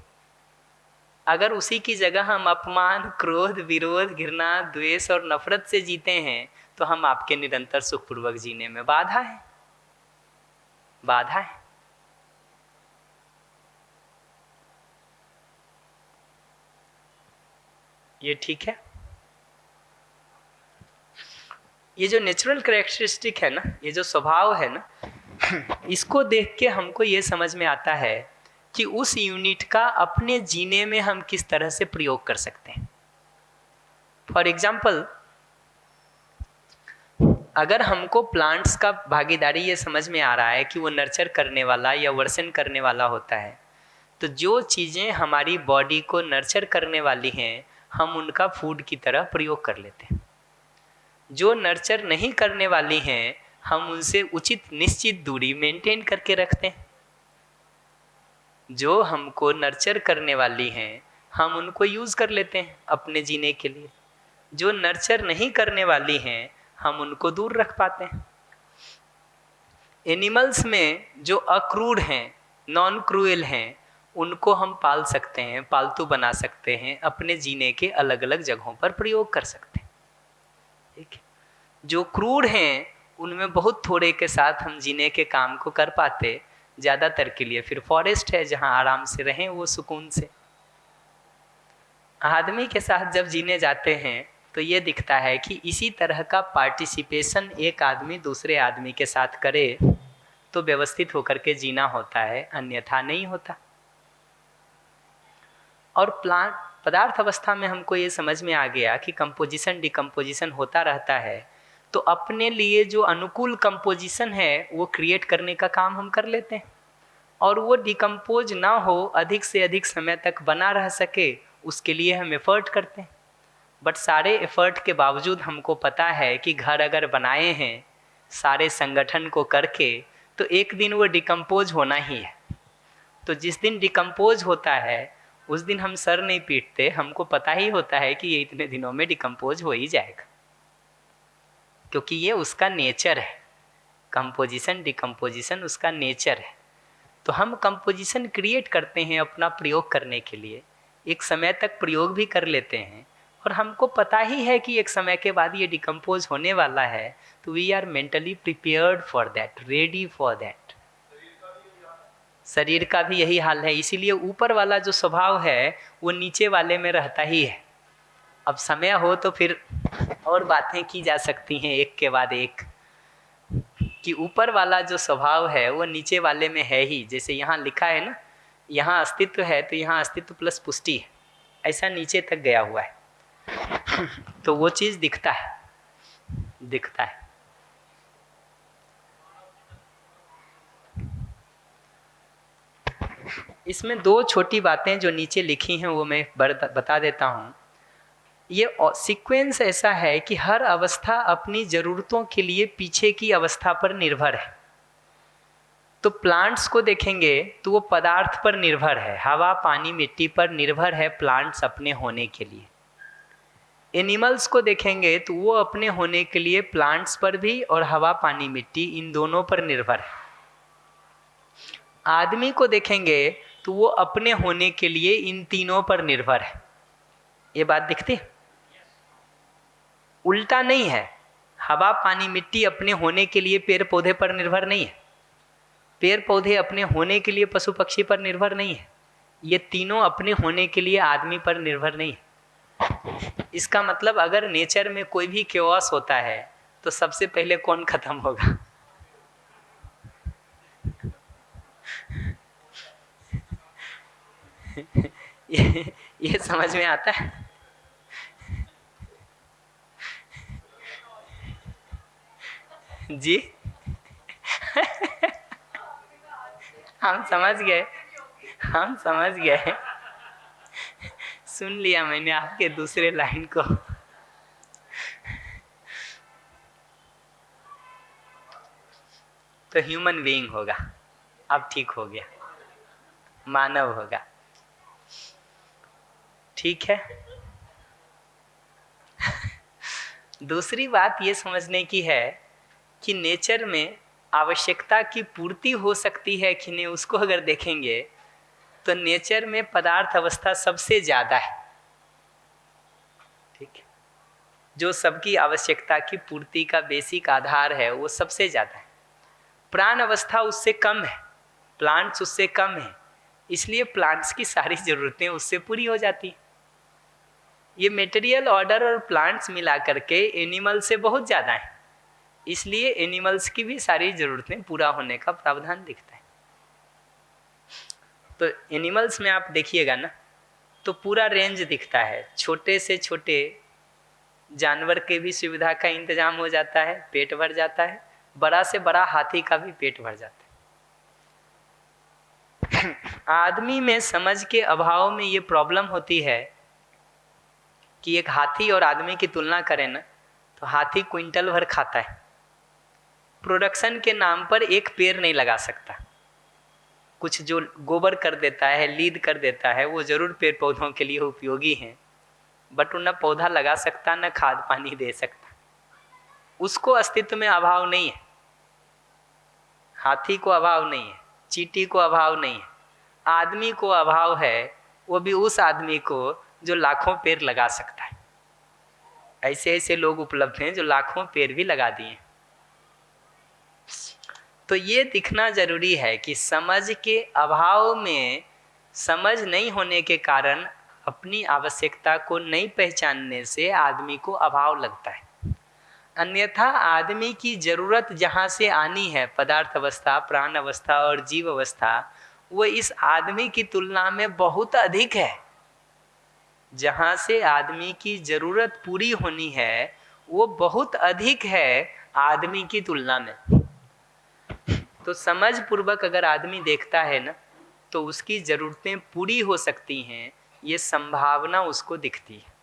अगर उसी की जगह हम अपमान, क्रोध, विरोध, घृणा, द्वेष और नफरत से जीते हैं तो हम आपके निरंतर सुखपूर्वक जीने में बाधा है, बाधा है। ये ठीक है? ये जो नेचुरल कैरेक्टरिस्टिक है ना, ये जो स्वभाव है ना, इसको देख के हमको ये समझ में आता है कि उस यूनिट का अपने जीने में हम किस तरह से प्रयोग कर सकते हैं। फॉर एग्जाम्पल, अगर हमको प्लांट्स का भागीदारी ये समझ में आ रहा है कि वो नर्चर करने वाला या वर्सन करने वाला होता है, तो जो चीज़ें हमारी बॉडी को नर्चर करने वाली हैं हम उनका फूड की तरह प्रयोग कर लेते हैं। जो नर्चर नहीं करने वाली हैं हम उनसे उचित निश्चित दूरी मेंटेन करके रखते हैं। जो हमको नर्चर करने वाली हैं हम उनको यूज़ कर लेते हैं अपने जीने के लिए। जो नर्चर नहीं करने वाली हैं हम उनको दूर रख पाते हैं। एनिमल्स में जो अक्रूर हैं, नॉन क्रूएल हैं, उनको हम पाल सकते हैं, पालतू बना सकते हैं, अपने जीने के अलग अलग जगहों पर प्रयोग कर सकते हैं। ठीक है? जो क्रूर हैं उनमें बहुत थोड़े के साथ हम जीने के काम को कर पाते, ज़्यादातर के लिए फिर फॉरेस्ट है जहाँ आराम से रहें वो सुकून से। आदमी के साथ जब जीने जाते हैं तो ये दिखता है कि इसी तरह का पार्टिसिपेशन एक आदमी दूसरे आदमी के साथ करे तो व्यवस्थित होकर के जीना होता है, अन्यथा नहीं होता। और प्लांट पदार्थ अवस्था में हमको ये समझ में आ गया कि कंपोजिशन डिकम्पोजिशन होता रहता है, तो अपने लिए जो अनुकूल कंपोजिशन है वो क्रिएट करने का काम हम कर लेते हैं और वो डिकम्पोज ना हो, अधिक से अधिक समय तक बना रह सके, उसके लिए हम एफर्ट करते हैं। बट सारे एफर्ट के बावजूद हमको पता है कि घर अगर बनाए हैं सारे संगठन को करके तो एक दिन वो डिकम्पोज होना ही है। तो जिस दिन डिकम्पोज होता है उस दिन हम सर नहीं पीटते, हमको पता ही होता है कि ये इतने दिनों में डिकम्पोज हो ही जाएगा, क्योंकि ये उसका नेचर है। कंपोजिशन डिकम्पोजिशन उसका नेचर है। तो हम कंपोजिशन क्रिएट करते हैं अपना प्रयोग करने के लिए, एक समय तक प्रयोग भी कर लेते हैं और हमको पता ही है कि एक समय के बाद ये डिकम्पोज होने वाला है, तो we are mentally prepared for that, ready for that. शरीर का भी यही हाल है, इसीलिए ऊपर वाला जो स्वभाव है वो नीचे वाले में रहता ही है। अब समय हो तो फिर और बातें की जा सकती हैं एक के बाद एक, कि ऊपर वाला जो स्वभाव है वो नीचे वाले में है ही। जैसे यहाँ लिखा है ना, यहाँ अस्तित्व है तो यहाँ अस्तित्व प्लस पुष्टि है, ऐसा नीचे तक गया हुआ है। तो वो चीज़ दिखता है। इसमें दो छोटी बातें जो नीचे लिखी हैं वो मैं बता देता हूँ। ये सीक्वेंस ऐसा है कि हर अवस्था अपनी ज़रूरतों के लिए पीछे की अवस्था पर निर्भर है। तो प्लांट्स को देखेंगे तो वो पदार्थ पर निर्भर है, हवा पानी मिट्टी पर निर्भर है प्लांट्स अपने होने के लिए। एनिमल्स को देखेंगे तो वो अपने होने के लिए प्लांट्स पर भी और हवा पानी मिट्टी इन दोनों पर निर्भर है। आदमी को देखेंगे तो वो अपने होने के लिए इन तीनों पर निर्भर है। ये बात दिखती है? उल्टा नहीं है, हवा पानी मिट्टी अपने होने के लिए पेड़ पौधे पर निर्भर नहीं है, पेड़ पौधे अपने होने के लिए पशु पक्षी पर निर्भर नहीं है, ये तीनों अपने होने के लिए आदमी पर निर्भर नहीं है। इसका मतलब अगर नेचर में कोई भी केओस होता है तो सबसे पहले कौन खत्म होगा? ये समझ में आता है? जी हम समझ गए, सुन लिया मैंने आपके दूसरे लाइन को। तो ह्यूमन बीइंग होगा, अब ठीक हो गया, मानव होगा, ठीक है। दूसरी बात ये समझने की है कि नेचर में आवश्यकता की पूर्ति हो सकती है कि नहीं, उसको अगर देखेंगे तो नेचर में पदार्थ अवस्था सबसे ज़्यादा है, ठीक है। जो सबकी आवश्यकता की पूर्ति का बेसिक आधार है वो सबसे ज़्यादा है। प्राण अवस्था उससे कम है, प्लांट्स उससे कम है, इसलिए प्लांट्स की सारी ज़रूरतें उससे पूरी हो जाती हैं। ये मेटेरियल ऑर्डर और प्लांट्स मिला करके एनिमल से बहुत ज़्यादा है, इसलिए एनिमल्स की भी सारी ज़रूरतें पूरा होने का प्रावधान दिखता है। तो एनिमल्स में आप देखिएगा ना तो पूरा रेंज दिखता है, छोटे से छोटे जानवर के भी सुविधा का इंतजाम हो जाता है, पेट भर जाता है, बड़ा से बड़ा हाथी का भी पेट भर जाता है। आदमी में समझ के अभाव में ये प्रॉब्लम होती है कि एक हाथी और आदमी की तुलना करें ना तो हाथी क्विंटल भर खाता है, प्रोडक्शन के नाम पर एक पेड़ नहीं लगा सकता। कुछ जो गोबर कर देता है, लीद कर देता है, वो जरूर पेड़ पौधों के लिए उपयोगी हैं, बट वो न पौधा लगा सकता न खाद पानी दे सकता, उसको अस्तित्व में अभाव नहीं है। हाथी को अभाव नहीं है, चींटी को अभाव नहीं है, आदमी को अभाव है, वो भी उस आदमी को जो लाखों पेड़ लगा सकता है। ऐसे ऐसे लोग उपलब्ध हैं जो लाखों पेड़ भी लगा दिए। तो ये दिखना जरूरी है कि समझ के अभाव में, समझ नहीं होने के कारण अपनी आवश्यकता को नहीं पहचानने से आदमी को अभाव लगता है। अन्यथा आदमी की जरूरत जहाँ से आनी है, पदार्थ अवस्था, प्राण अवस्था और जीव अवस्था, वो इस आदमी की तुलना में बहुत अधिक है। जहाँ से आदमी की जरूरत पूरी होनी है वो बहुत अधिक है आदमी की तुलना में। तो समझ पूर्वक अगर आदमी देखता है ना तो उसकी ज़रूरतें पूरी हो सकती हैं, ये संभावना उसको दिखती है।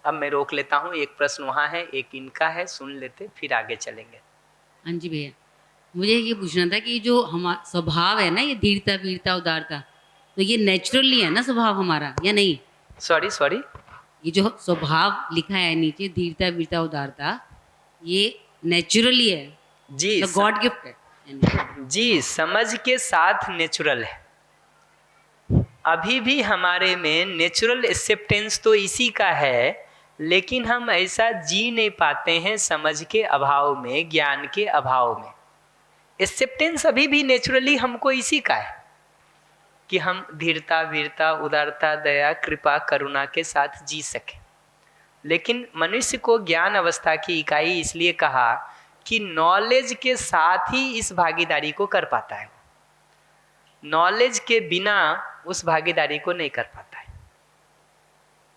अब मैं रोक लेता हूँ, एक प्रश्न वहाँ है, एक इनका है, सुन लेते फिर आगे चलेंगे। हाँ जी भैया, मुझे ये पूछना था कि जो हमारा स्वभाव है ना, ये धीरता वीरता उदारता, तो ये नेचुरली है ना स्वभाव हमारा या नहीं? सॉरी ये जो स्वभाव लिखा है नीचे, धीरता वीरता उदारता, ये नेचुरली है जी, गॉड गिफ्ट है जी, समझ के साथ नेचुरल है। अभी भी हमारे में नेचुरल एक्सेप्टेंस तो इसी का है, लेकिन हम ऐसा जी नहीं पाते हैं समझ के अभाव में, ज्ञान के अभाव में। एक्सेप्टेंस अभी भी नेचुरली हमको इसी का है कि हम धीरता वीरता उदारता दया कृपा करुणा के साथ जी सकें। लेकिन मनुष्य को ज्ञान अवस्था की इकाई इसलिए कहा कि नॉलेज के साथ ही इस भागीदारी को कर पाता है। नॉलेज के बिना उस भागीदारी को नहीं कर पाता है,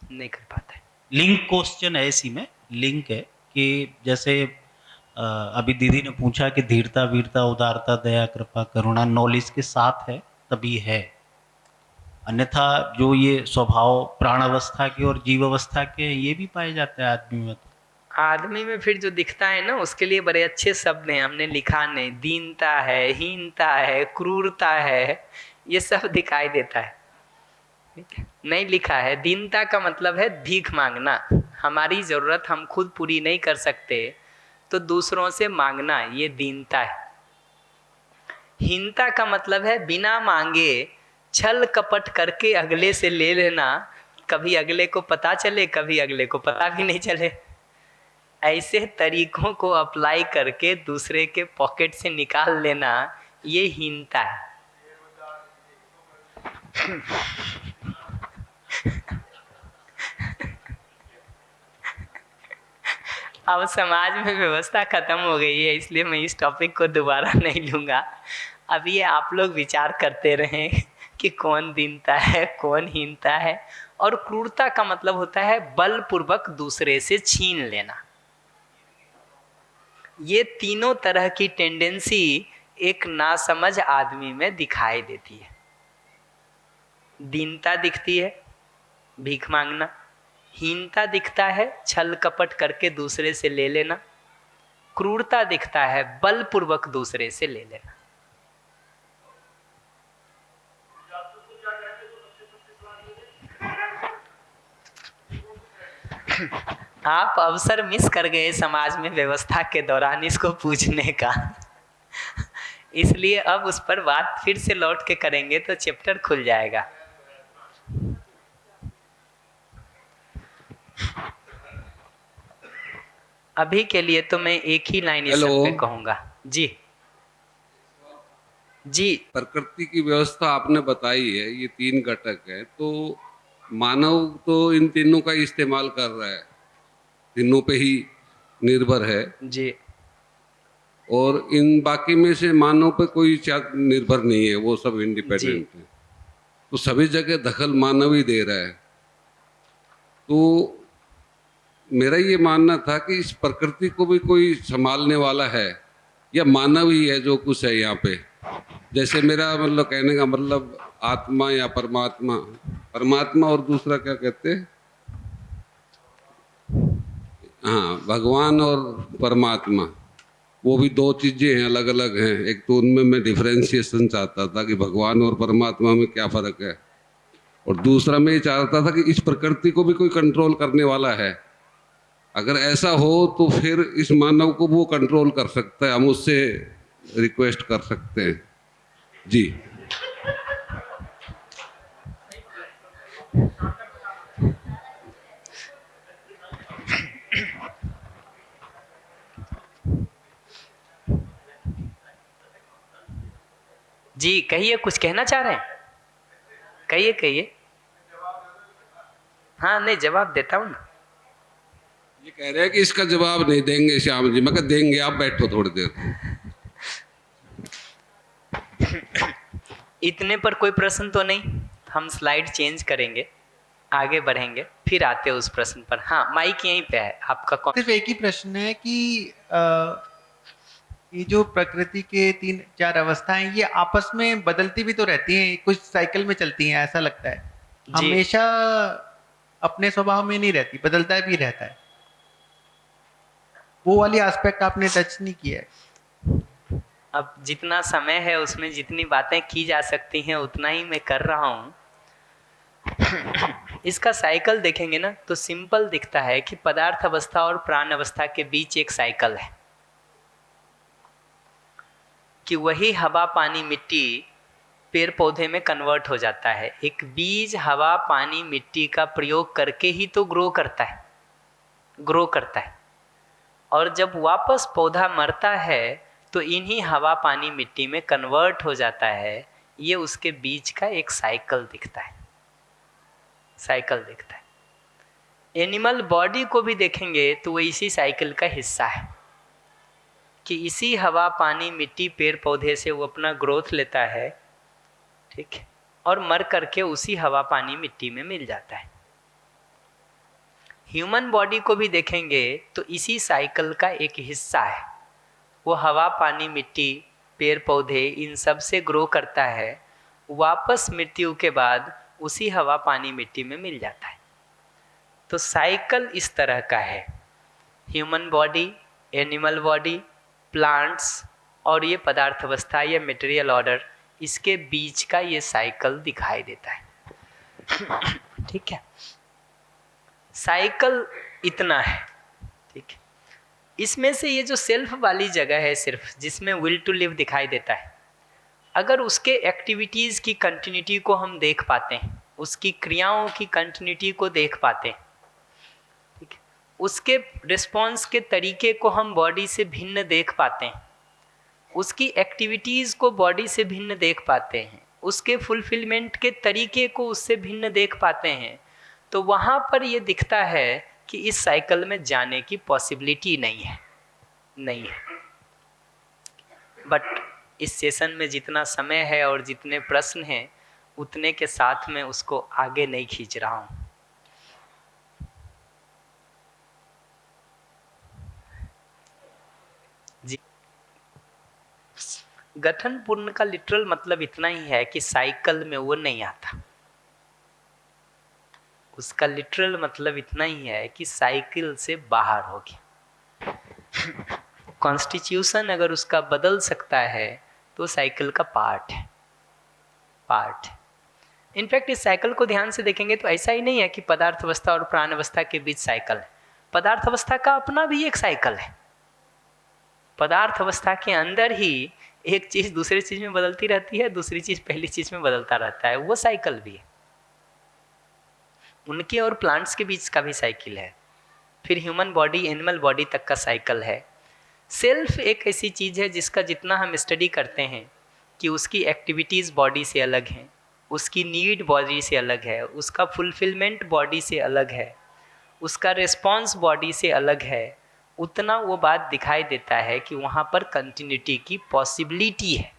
नहीं कर पाता है। लिंक क्वेश्चन है, इसी में लिंक है कि जैसे अभी दीदी ने पूछा कि धीरता, वीरता, उदारता, दया, कृपा, करुणा नॉलेज के साथ है तभी है, अन्यथा जो ये स्वभाव प्राण अवस्था के और जीव अवस्था के ये भी पाए जाते हैं आदमी में। तो आदमी में फिर जो दिखता है ना, उसके लिए बड़े अच्छे शब्द हैं, हमने लिखा नहीं, दीनता है, हीनता है, क्रूरता है, ये सब दिखाई देता है। नहीं लिखा है। दीनता का मतलब है भीख मांगना, हमारी जरूरत हम खुद पूरी नहीं कर सकते तो दूसरों से मांगना, ये दीनता है। हीनता का मतलब है बिना मांगे छल कपट करके अगले से ले लेना, कभी अगले को पता चले, कभी अगले को पता भी नहीं चले। ऐसे तरीकों को अप्लाई करके दूसरे के पॉकेट से निकाल लेना, ये हीनता है। अब समाज में व्यवस्था खत्म हो गई है, इसलिए मैं इस टॉपिक को दोबारा नहीं लूँगा। अब ये आप लोग विचार करते रहें कि कौन दीनता है, कौन हीनता है। और क्रूरता का मतलब होता है बलपूर्वक दूसरे से छीन लेना। ये तीनों तरह की टेंडेंसी एक नासमझ आदमी में दिखाई देती है। दीनता दिखती है भीख मांगना, हीनता दिखता है छल कपट करके दूसरे से ले लेना, क्रूरता दिखता है बलपूर्वक दूसरे से ले लेना। आप अवसर मिस कर गए समाज में व्यवस्था के दौरान इसको पूछने का। इसलिए अब उस पर बात फिर से लौट के करेंगे तो चैप्टर खुल जाएगा। अभी के लिए तो मैं एक ही लाइन इस सब पे कहूंगा। जी जी, प्रकृति की व्यवस्था आपने बताई है, ये 3 घटक है, तो मानव तो इन तीनों का इस्तेमाल कर रहा है, तीनों पे ही निर्भर है जी, और इन बाकी में से मानव पे कोई निर्भर नहीं है, वो सब इंडिपेंडेंट है। तो सभी जगह दखल मानव ही दे रहा है। तो मेरा ये मानना था कि इस प्रकृति को भी कोई संभालने वाला है या मानव ही है जो कुछ है यहाँ पे। जैसे मेरा मतलब कहने का मतलब आत्मा या परमात्मा, परमात्मा और दूसरा क्या कहते हैं, हाँ भगवान और परमात्मा, वो भी 2 चीज़ें हैं, अलग अलग हैं। एक तो उनमें मैं डिफरेंशिएशन चाहता था कि भगवान और परमात्मा में क्या फ़र्क है, और दूसरा मैं ये चाहता था कि इस प्रकृति को भी कोई कंट्रोल करने वाला है। अगर ऐसा हो तो फिर इस मानव को वो कंट्रोल कर सकता है, हम उससे रिक्वेस्ट कर सकते हैं। जी जी कहिए, कुछ कहना चाह रहे हैं, कहिए कहिए। हाँ नहीं, जवाब देता हूँ ना। ये कह रहे हैं कि इसका जवाब नहीं देंगे श्याम जी। मैं कहा देंगे, आप बैठो थोड़ी देर। इतने पर कोई प्रश्न तो नहीं, हम स्लाइड चेंज करेंगे, आगे बढ़ेंगे, फिर आते हैं उस प्रश्न पर। हाँ माइक यहीं पे है आपका। कौन? सिर्फ एक ही प्रश्न है कि ये जो प्रकृति के 3-4 अवस्थाएं, ये आपस में बदलती भी तो रहती हैं, कुछ साइकिल में चलती हैं, ऐसा लगता है। हमेशा अपने स्वभाव में नहीं रहती, बदलता भी रहता है। वो वाली एस्पेक्ट आपने टच नहीं किया है। अब जितना समय है उसमें जितनी बातें की जा सकती हैं उतना ही मैं कर रहा हूँ। इसका साइकिल देखेंगे ना तो सिंपल दिखता है कि पदार्थ अवस्था और प्राण अवस्था के बीच एक साइकिल है कि वही हवा पानी मिट्टी पेड़ पौधे में कन्वर्ट हो जाता है। एक बीज हवा पानी मिट्टी का प्रयोग करके ही तो ग्रो करता है, और जब वापस पौधा मरता है तो इन्हीं हवा पानी मिट्टी में कन्वर्ट हो जाता है। ये उसके बीच का एक साइकिल दिखता है। एनिमल बॉडी को भी देखेंगे तो वो इसी साइकिल का हिस्सा है कि इसी हवा, पानी, मिट्टी, पेड़ पौधे से वो अपना ग्रोथ लेता है, ठीक है, और मर करके उसी हवा, पानी, मिट्टी में मिल जाता है। ह्यूमन बॉडी को भी देखेंगे तो इसी साइकिल का एक हिस्सा है। वो हवा, पानी, मिट्टी, पेड़ पौधे इन सब से ग्रो करता है, वापस मृत्यु के बाद उसी हवा, पानी, मिट्टी में मिल जाता है। तो साइकिल इस तरह का है, human body, animal body, plants और ये पदार्थ अवस्था या मटेरियल ऑर्डर, इसके बीच का ये साइकिल दिखाई देता है। ठीक है, साइकिल इतना है। ठीक है, इसमें से ये जो सेल्फ वाली जगह है सिर्फ, जिसमें विल टू लिव दिखाई देता है, अगर उसके एक्टिविटीज़ की कंटिन्यूटी को हम देख पाते हैं, उसकी क्रियाओं की कंटिन्यूटी को देख पाते हैं, ठीक है, उसके रिस्पॉन्स के तरीके को हम बॉडी से भिन्न देख पाते हैं, उसकी एक्टिविटीज़ को बॉडी से भिन्न देख पाते हैं, उसके फुलफिलमेंट के तरीके को उससे भिन्न देख पाते हैं, तो वहाँ पर ये दिखता है कि इस साइकिल में जाने की पॉसिबिलिटी नहीं है। बट इस सेशन में जितना समय है और जितने प्रश्न हैं, उतने के साथ में उसको आगे नहीं खींच रहा हूँ। जी, गठन पूर्ण का लिटरल मतलब इतना ही है कि साइकिल में वो नहीं आता। उसका लिटरल मतलब इतना ही है कि साइकिल से बाहर हो गया। कॉन्स्टिट्यूशन अगर उसका बदल सकता है तो साइकिल का पार्ट है। इनफैक्ट इस साइकिल को ध्यान से देखेंगे तो ऐसा ही नहीं है कि पदार्थ अवस्था और प्राण अवस्था के बीच साइकिल है। पदार्थ अवस्था का अपना भी एक साइकिल है। पदार्थ अवस्था के अंदर ही एक चीज दूसरी चीज में बदलती रहती है, दूसरी चीज पहली चीज में बदलता रहता है, वो साइकिल भी है। उनके और प्लांट्स के बीच का भी साइकिल है। फिर ह्यूमन बॉडी, एनिमल बॉडी तक का साइकिल है। सेल्फ एक ऐसी चीज है जिसका जितना हम स्टडी करते हैं कि उसकी एक्टिविटीज़ बॉडी से अलग हैं, उसकी नीड बॉडी से अलग है, उसका फुलफिलमेंट बॉडी से अलग है, उसका रिस्पॉन्स बॉडी से अलग है, उतना वो बात दिखाई देता है कि वहाँ पर कंटिन्यूटी की पॉसिबिलिटी है।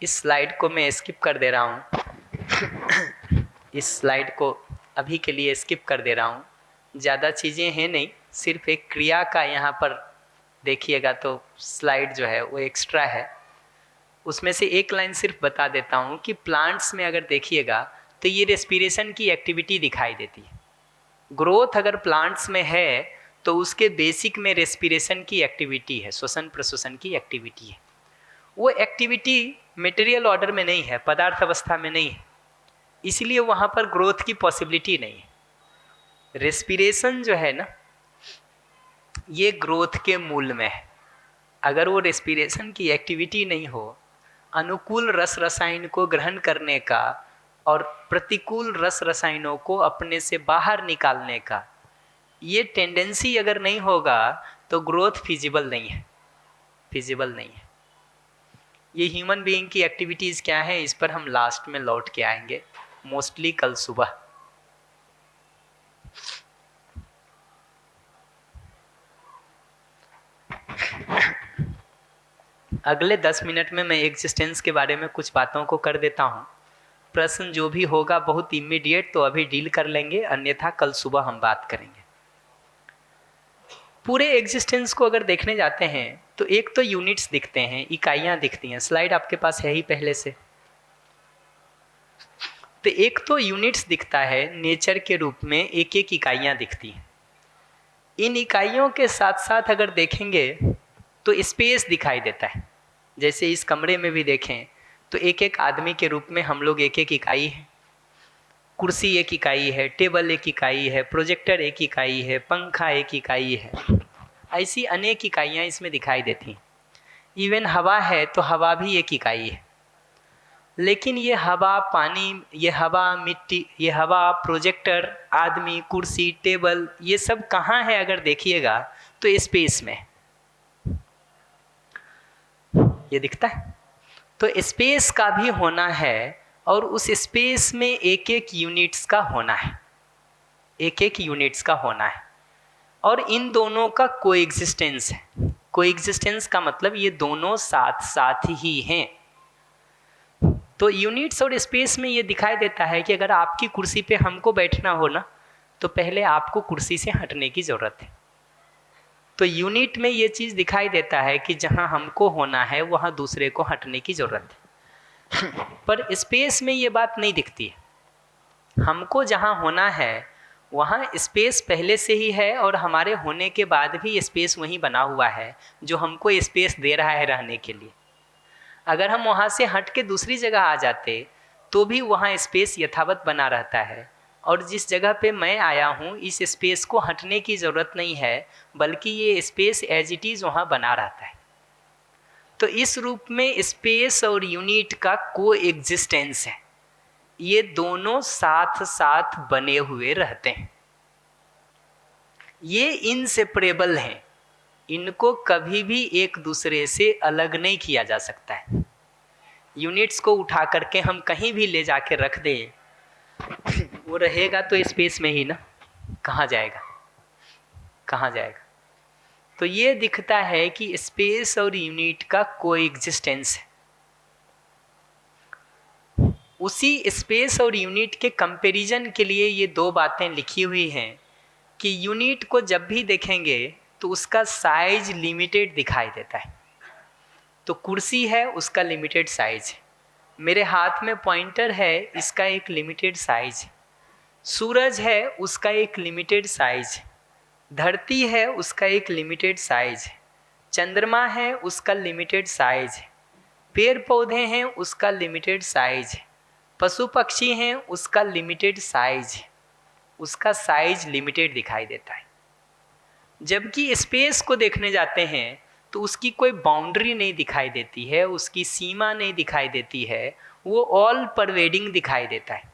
इस स्लाइड को मैं स्किप कर दे रहा हूँ। इस स्लाइड को अभी के लिए स्किप कर दे रहा हूँ। ज़्यादा चीज़ें हैं नहीं, सिर्फ एक क्रिया का यहाँ पर देखिएगा तो स्लाइड जो है वो एक्स्ट्रा है। उसमें से एक लाइन सिर्फ बता देता हूँ कि प्लांट्स में अगर देखिएगा तो ये रेस्पिरेशन की एक्टिविटी दिखाई देती है। ग्रोथ अगर प्लांट्स में है तो उसके बेसिक में रेस्पिरेशन की एक्टिविटी है, श्वसन प्रश्वसन की एक्टिविटी है। वो एक्टिविटी मटेरियल ऑर्डर में नहीं है, पदार्थ अवस्था में नहीं है, इसलिए वहाँ पर ग्रोथ की पॉसिबिलिटी नहीं है। रेस्पिरेशन जो है ना, ये ग्रोथ के मूल में है। अगर वो रेस्पिरेशन की एक्टिविटी नहीं हो, अनुकूल रस रसायन को ग्रहण करने का और प्रतिकूल रस रसायनों को अपने से बाहर निकालने का ये टेंडेंसी अगर नहीं होगा तो ग्रोथ फिजिबल नहीं है। ये ह्यूमन बीइंग की एक्टिविटीज़ क्या है, इस पर हम लास्ट में लौट के आएंगे, मोस्टली कल सुबह। अगले 10 मिनट में मैं एग्जिस्टेंस के बारे में कुछ बातों को कर देता हूँ। प्रश्न जो भी होगा बहुत इमीडिएट तो अभी डील कर लेंगे, अन्यथा कल सुबह हम बात करेंगे। पूरे एग्जिस्टेंस को अगर देखने जाते हैं तो एक तो यूनिट्स दिखते हैं, इकाइयाँ दिखती हैं। स्लाइड आपके पास है ही पहले से। तो एक तो यूनिट्स दिखता है, नेचर के रूप में एक एक इकाइयाँ दिखती हैं। इन इकाइयों के साथ साथ अगर देखेंगे तो स्पेस दिखाई देता है। जैसे इस कमरे में भी देखें तो एक एक आदमी के रूप में हम लोग एक एक इकाई हैं। कुर्सी एक इकाई है, टेबल एक इकाई है, प्रोजेक्टर एक इकाई है, पंखा एक इकाई है। ऐसी अनेक इकाइयाँ इसमें दिखाई देती हैं। इवन हवा है तो हवा भी एक इकाई है। लेकिन ये हवा, पानी, ये हवा, मिट्टी, ये हवा, प्रोजेक्टर, आदमी, कुर्सी, टेबल, ये सब कहाँ है अगर देखिएगा तो स्पेस में ये दिखता है। तो स्पेस का भी होना है और उस स्पेस में एक एक यूनिट्स का होना है, एक एक यूनिट्स का होना है, और इन दोनों का कोएग्जिस्टेंस है। कोएग्जिस्टेंस का मतलब ये दोनों साथ साथ ही हैं। तो यूनिट्स और स्पेस में ये दिखाई देता है कि अगर आपकी कुर्सी पे हमको बैठना हो ना, तो पहले आपको कुर्सी से हटने की ज़रूरत है। तो यूनिट में ये चीज़ दिखाई देता है कि जहाँ हमको होना है वहाँ दूसरे को हटने की ज़रूरत है। पर स्पेस में ये बात नहीं दिखती है। हमको जहाँ होना है वहाँ स्पेस पहले से ही है और हमारे होने के बाद भी स्पेस वहीं बना हुआ है जो हमको स्पेस दे रहा है रहने के लिए। अगर हम वहाँ से हट के दूसरी जगह आ जाते तो भी वहाँ स्पेस यथावत बना रहता है, और जिस जगह पे मैं आया हूँ इस स्पेस को हटने की ज़रूरत नहीं है, बल्कि ये स्पेस एज इट इज़ वहाँ बना रहता है। तो इस रूप में स्पेस और यूनिट का कोएग्जिस्टेंस है, ये दोनों साथ साथ बने हुए रहते हैं। ये इनसेपरेबल हैं, इनको कभी भी एक दूसरे से अलग नहीं किया जा सकता है। यूनिट्स को उठा करके हम कहीं भी ले जाके रख दें, वो रहेगा तो स्पेस में ही ना, कहाँ जाएगा, कहाँ जाएगा। तो ये दिखता है कि स्पेस और यूनिट का कोएग्जिस्टेंस है। उसी स्पेस और यूनिट के कंपैरिजन के लिए ये दो बातें लिखी हुई हैं कि यूनिट को जब भी देखेंगे तो उसका साइज लिमिटेड दिखाई देता है। तो कुर्सी है, उसका लिमिटेड साइज है। मेरे हाथ में पॉइंटर है, इसका एक लिमिटेड साइज है। सूरज है, उसका एक लिमिटेड साइज है। धरती है, उसका एक लिमिटेड साइज है। चंद्रमा है, उसका लिमिटेड साइज है। पेड़ पौधे हैं, उसका लिमिटेड साइज है। पशु पक्षी हैं, उसका लिमिटेड साइज है। उसका साइज लिमिटेड दिखाई देता है। जबकि स्पेस को देखने जाते हैं तो उसकी कोई बाउंड्री नहीं दिखाई देती है, उसकी सीमा नहीं दिखाई देती है, वो ऑल परवेडिंग दिखाई देता है।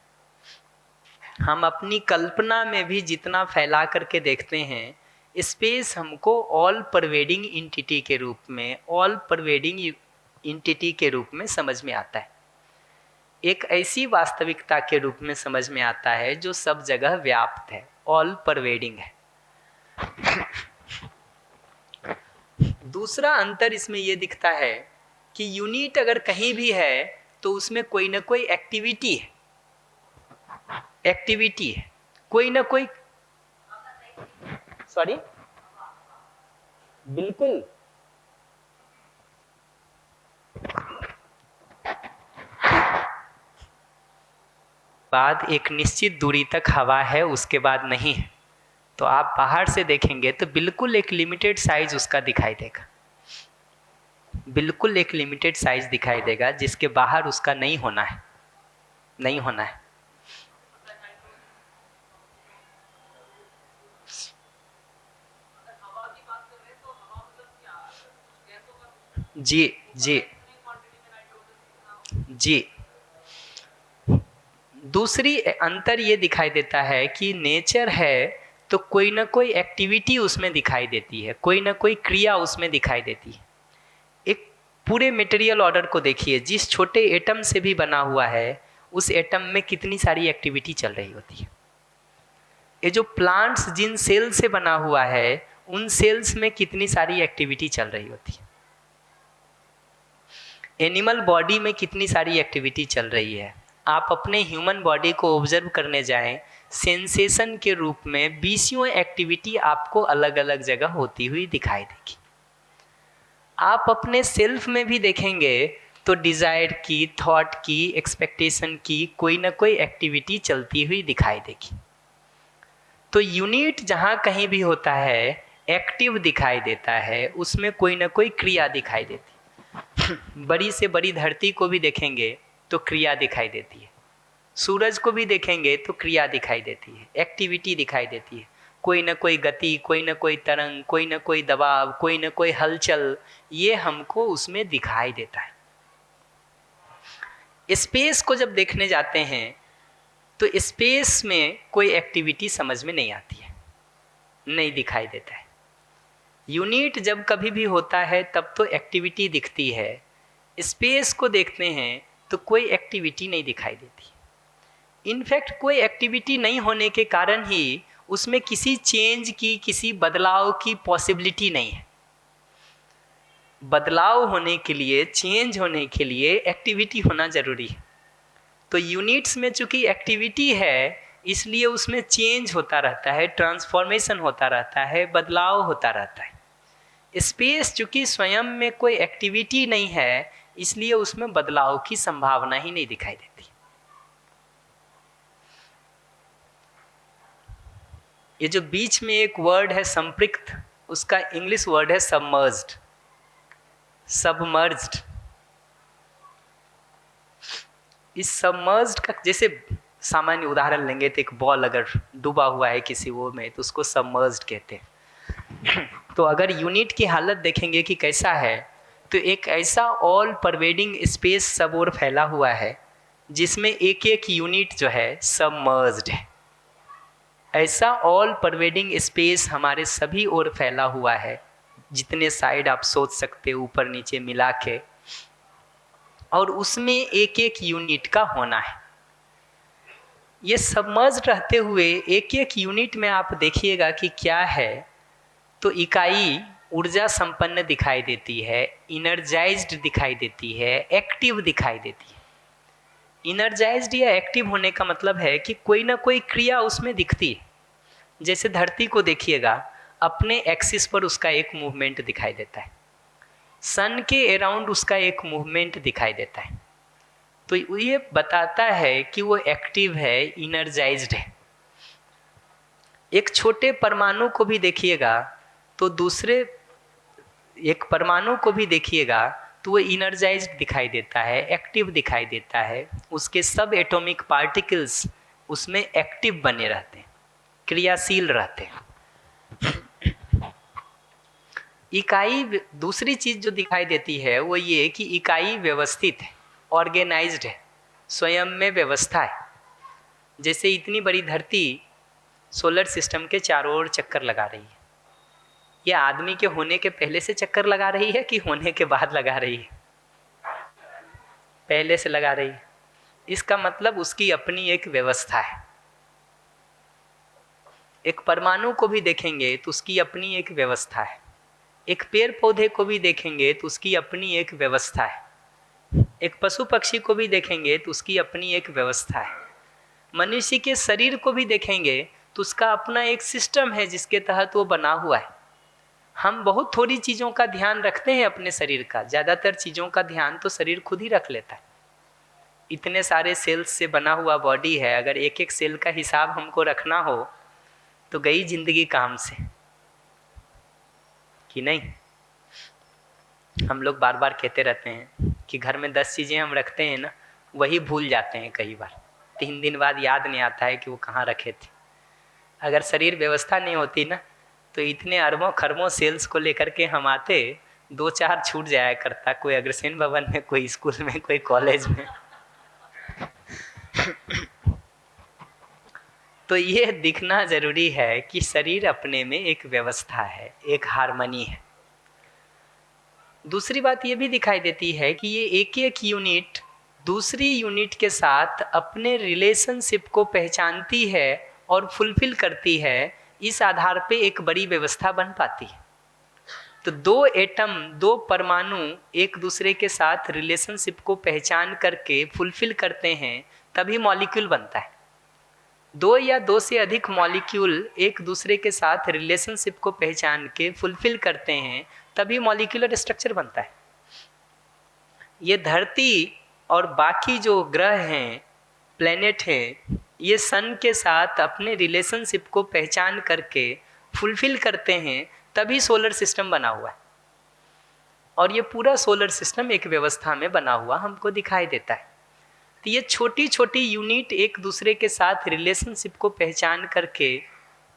हम अपनी कल्पना में भी जितना फैला करके देखते हैं, स्पेस हमको ऑल परवेडिंग इंटिटी के रूप में, ऑल परवेडिंग इंटिटी के रूप में समझ में आता है। एक ऐसी वास्तविकता के रूप में समझ में आता है जो सब जगह व्याप्त है, ऑल परवेडिंग है। दूसरा अंतर इसमें यह दिखता है कि यूनिट अगर कहीं भी है तो उसमें कोई ना कोई एक्टिविटी है, एक्टिविटी है, कोई ना कोई, सॉरी, बिल्कुल बाद एक निश्चित दूरी तक हवा है, उसके बाद नहीं है। तो आप बाहर से देखेंगे तो बिल्कुल एक लिमिटेड साइज उसका दिखाई देगा, बिल्कुल एक लिमिटेड साइज दिखाई देगा, जिसके बाहर उसका नहीं होना है, नहीं होना है। जी जी जी। दूसरी अंतर ये दिखाई देता है कि नेचर है तो कोई ना कोई एक्टिविटी उसमें दिखाई देती है, कोई ना कोई क्रिया उसमें दिखाई देती है। एक पूरे मटेरियल ऑर्डर को देखिए, जिस छोटे एटम से भी बना हुआ है उस एटम में कितनी सारी एक्टिविटी चल रही होती है। ये जो प्लांट्स जिन सेल से बना हुआ है उन सेल्स में कितनी सारी एक्टिविटी चल रही होती है। एनिमल बॉडी में कितनी सारी एक्टिविटी चल रही है। आप अपने ह्यूमन बॉडी को ऑब्जर्व करने जाएं, सेंसेशन के रूप में 20 एक्टिविटी आपको अलग अलग जगह होती हुई दिखाई देगी। आप अपने सेल्फ में भी देखेंगे तो डिज़ायर की, थॉट की, एक्सपेक्टेशन की कोई ना कोई एक्टिविटी चलती हुई दिखाई देगी। तो यूनिट जहाँ कहीं भी होता है एक्टिव दिखाई देता है, उसमें कोई ना कोई क्रिया दिखाई देती है। बड़ी से बड़ी धरती को भी देखेंगे तो क्रिया दिखाई देती है, सूरज को भी देखेंगे तो क्रिया दिखाई देती है, एक्टिविटी दिखाई देती है, कोई ना कोई गति, कोई ना कोई तरंग, कोई ना कोई दबाव, कोई ना कोई हलचल, ये हमको उसमें दिखाई देता है। स्पेस को जब देखने जाते हैं तो स्पेस में कोई एक्टिविटी समझ में नहीं आती है, नहीं दिखाई देता है। यूनिट जब कभी भी होता है तब तो एक्टिविटी दिखती है, स्पेस को देखते हैं तो कोई एक्टिविटी नहीं दिखाई देती। इनफैक्ट कोई एक्टिविटी नहीं होने के कारण ही उसमें किसी चेंज की, किसी बदलाव की पॉसिबिलिटी नहीं है। बदलाव होने के लिए, चेंज होने के लिए एक्टिविटी होना जरूरी है। तो यूनिट्स में चूंकि एक्टिविटी है इसलिए उसमें चेंज होता रहता है, ट्रांसफॉर्मेशन होता रहता है, बदलाव होता रहता है। स्पेस चूंकि स्वयं में कोई एक्टिविटी नहीं है इसलिए उसमें बदलाव की संभावना ही नहीं दिखाई देती। ये जो बीच में एक वर्ड है संपृक्त, उसका इंग्लिश वर्ड है सबमर्ज्ड, सबमर्ज्ड। इस सबमर्ज्ड का जैसे सामान्य उदाहरण लेंगे तो एक बॉल अगर डूबा हुआ है किसी वो में तो उसको सबमर्ज्ड कहते हैं। तो अगर यूनिट की हालत देखेंगे कि कैसा है तो एक ऐसा ऑल परवेडिंग स्पेस सब ओर फैला हुआ है जिसमें एक एक यूनिट जो है सबमर्ज्ड है। ऐसा ऑल परवेडिंग स्पेस हमारे सभी ओर फैला हुआ है, जितने साइड आप सोच सकते ऊपर नीचे मिला के, और उसमें एक एक यूनिट का होना है। ये सबमर्ज्ड रहते हुए एक एक यूनिट में आप देखिएगा कि क्या है, तो इकाई ऊर्जा संपन्न दिखाई देती है, इनर्जाइज्ड दिखाई देती है, एक्टिव दिखाई देती है। इनर्जाइज्ड या एक्टिव होने का मतलब है कि कोई ना कोई क्रिया उसमें दिखती है। जैसे धरती को देखिएगा, अपने एक्सिस पर उसका एक मूवमेंट दिखाई देता है, सन के अराउंड उसका एक मूवमेंट दिखाई देता है। तो ये बताता है कि वो एक्टिव है, इनर्जाइज्ड है। एक छोटे परमाणु को भी देखिएगा तो दूसरे एक परमाणु को भी देखिएगा तो वो इनर्जाइज्ड दिखाई देता है, एक्टिव दिखाई देता है। उसके सब एटॉमिक पार्टिकल्स उसमें एक्टिव बने रहते हैं, क्रियाशील रहते हैं। इकाई दूसरी चीज जो दिखाई देती है वो ये कि इकाई व्यवस्थित है, ऑर्गेनाइज्ड है, स्वयं में व्यवस्था है। जैसे इतनी बड़ी धरती सोलर सिस्टम के चारों ओर चक्कर लगा रही है, ये आदमी के होने के पहले से चक्कर लगा रही है कि होने के बाद लगा रही है? पहले से लगा रही है। इसका मतलब उसकी अपनी एक व्यवस्था है। एक परमाणु को भी देखेंगे तो उसकी अपनी एक व्यवस्था है, एक पेड़ पौधे को भी देखेंगे तो उसकी अपनी एक व्यवस्था है, एक पशु पक्षी को भी देखेंगे तो उसकी अपनी एक व्यवस्था है। मनुष्य के शरीर को भी देखेंगे तो उसका अपना एक सिस्टम है जिसके तहत वो बना हुआ है। हम बहुत थोड़ी चीज़ों का ध्यान रखते हैं अपने शरीर का, ज़्यादातर चीज़ों का ध्यान तो शरीर खुद ही रख लेता है। इतने सारे सेल्स से बना हुआ बॉडी है, अगर एक एक सेल का हिसाब हमको रखना हो तो गई जिंदगी काम से, कि नहीं? हम लोग बार बार कहते रहते हैं कि घर में 10 चीज़ें हम रखते हैं ना, वही भूल जाते हैं कई बार, 3 दिन बाद याद नहीं आता है कि वो कहाँ रखे थे। अगर शरीर व्यवस्था नहीं होती ना तो इतने अरबों खरबों सेल्स को लेकर के हम आते, 2-4 छूट जाया करता, कोई अग्रसेन भवन में, कोई स्कूल में, कोई कॉलेज में। तो ये दिखना जरूरी है कि शरीर अपने में एक व्यवस्था है, एक हार्मनी है। दूसरी बात ये भी दिखाई देती है कि ये एक एक यूनिट दूसरी यूनिट के साथ अपने रिलेशनशिप को पहचानती है और फुलफिल करती है। इस आधार पे एक बड़ी व्यवस्था बन पाती है। तो 2 एटम, 2 परमाणु एक दूसरे के साथ रिलेशनशिप को पहचान करके फुलफिल करते हैं, तभी मॉलिक्यूल बनता है। 2 या 2 से अधिक मॉलिक्यूल एक दूसरे के साथ रिलेशनशिप को पहचान के फुलफिल करते हैं, तभी मॉलिक्यूलर स्ट्रक्चर बनता है। ये धरती और बाकी जो ग्रह हैं, प्लेनेट हैं, ये सन के साथ अपने रिलेशनशिप को पहचान करके फुलफिल करते हैं, तभी सोलर सिस्टम बना हुआ है। और ये पूरा सोलर सिस्टम एक व्यवस्था में बना हुआ हमको दिखाई देता है। तो ये छोटी छोटी यूनिट एक दूसरे के साथ रिलेशनशिप को पहचान करके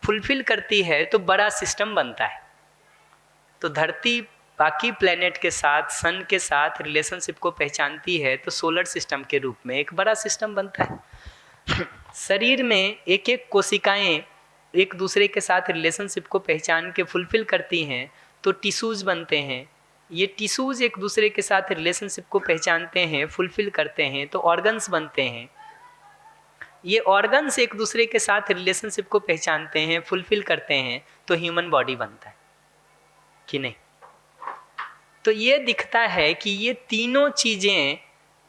फुलफिल करती है तो बड़ा सिस्टम बनता है। तो धरती बाकी प्लेनेट के साथ, सन के साथ रिलेशनशिप को पहचानती है तो सोलर सिस्टम के रूप में एक बड़ा सिस्टम बनता है। शरीर में एक एक कोशिकाएं एक दूसरे के साथ रिलेशनशिप को पहचान के फुलफिल करती हैं तो टिश्यूज बनते हैं, ये टिश्यूज एक दूसरे के साथ रिलेशनशिप को पहचानते हैं, फुलफिल करते हैं, तो ऑर्गन्स बनते हैं। ये ऑर्गन्स एक दूसरे के साथ रिलेशनशिप को पहचानते हैं, फुलफिल करते हैं, तो ह्यूमन बॉडी बनता है कि नहीं। तो ये दिखता है कि ये तीनों चीज़ें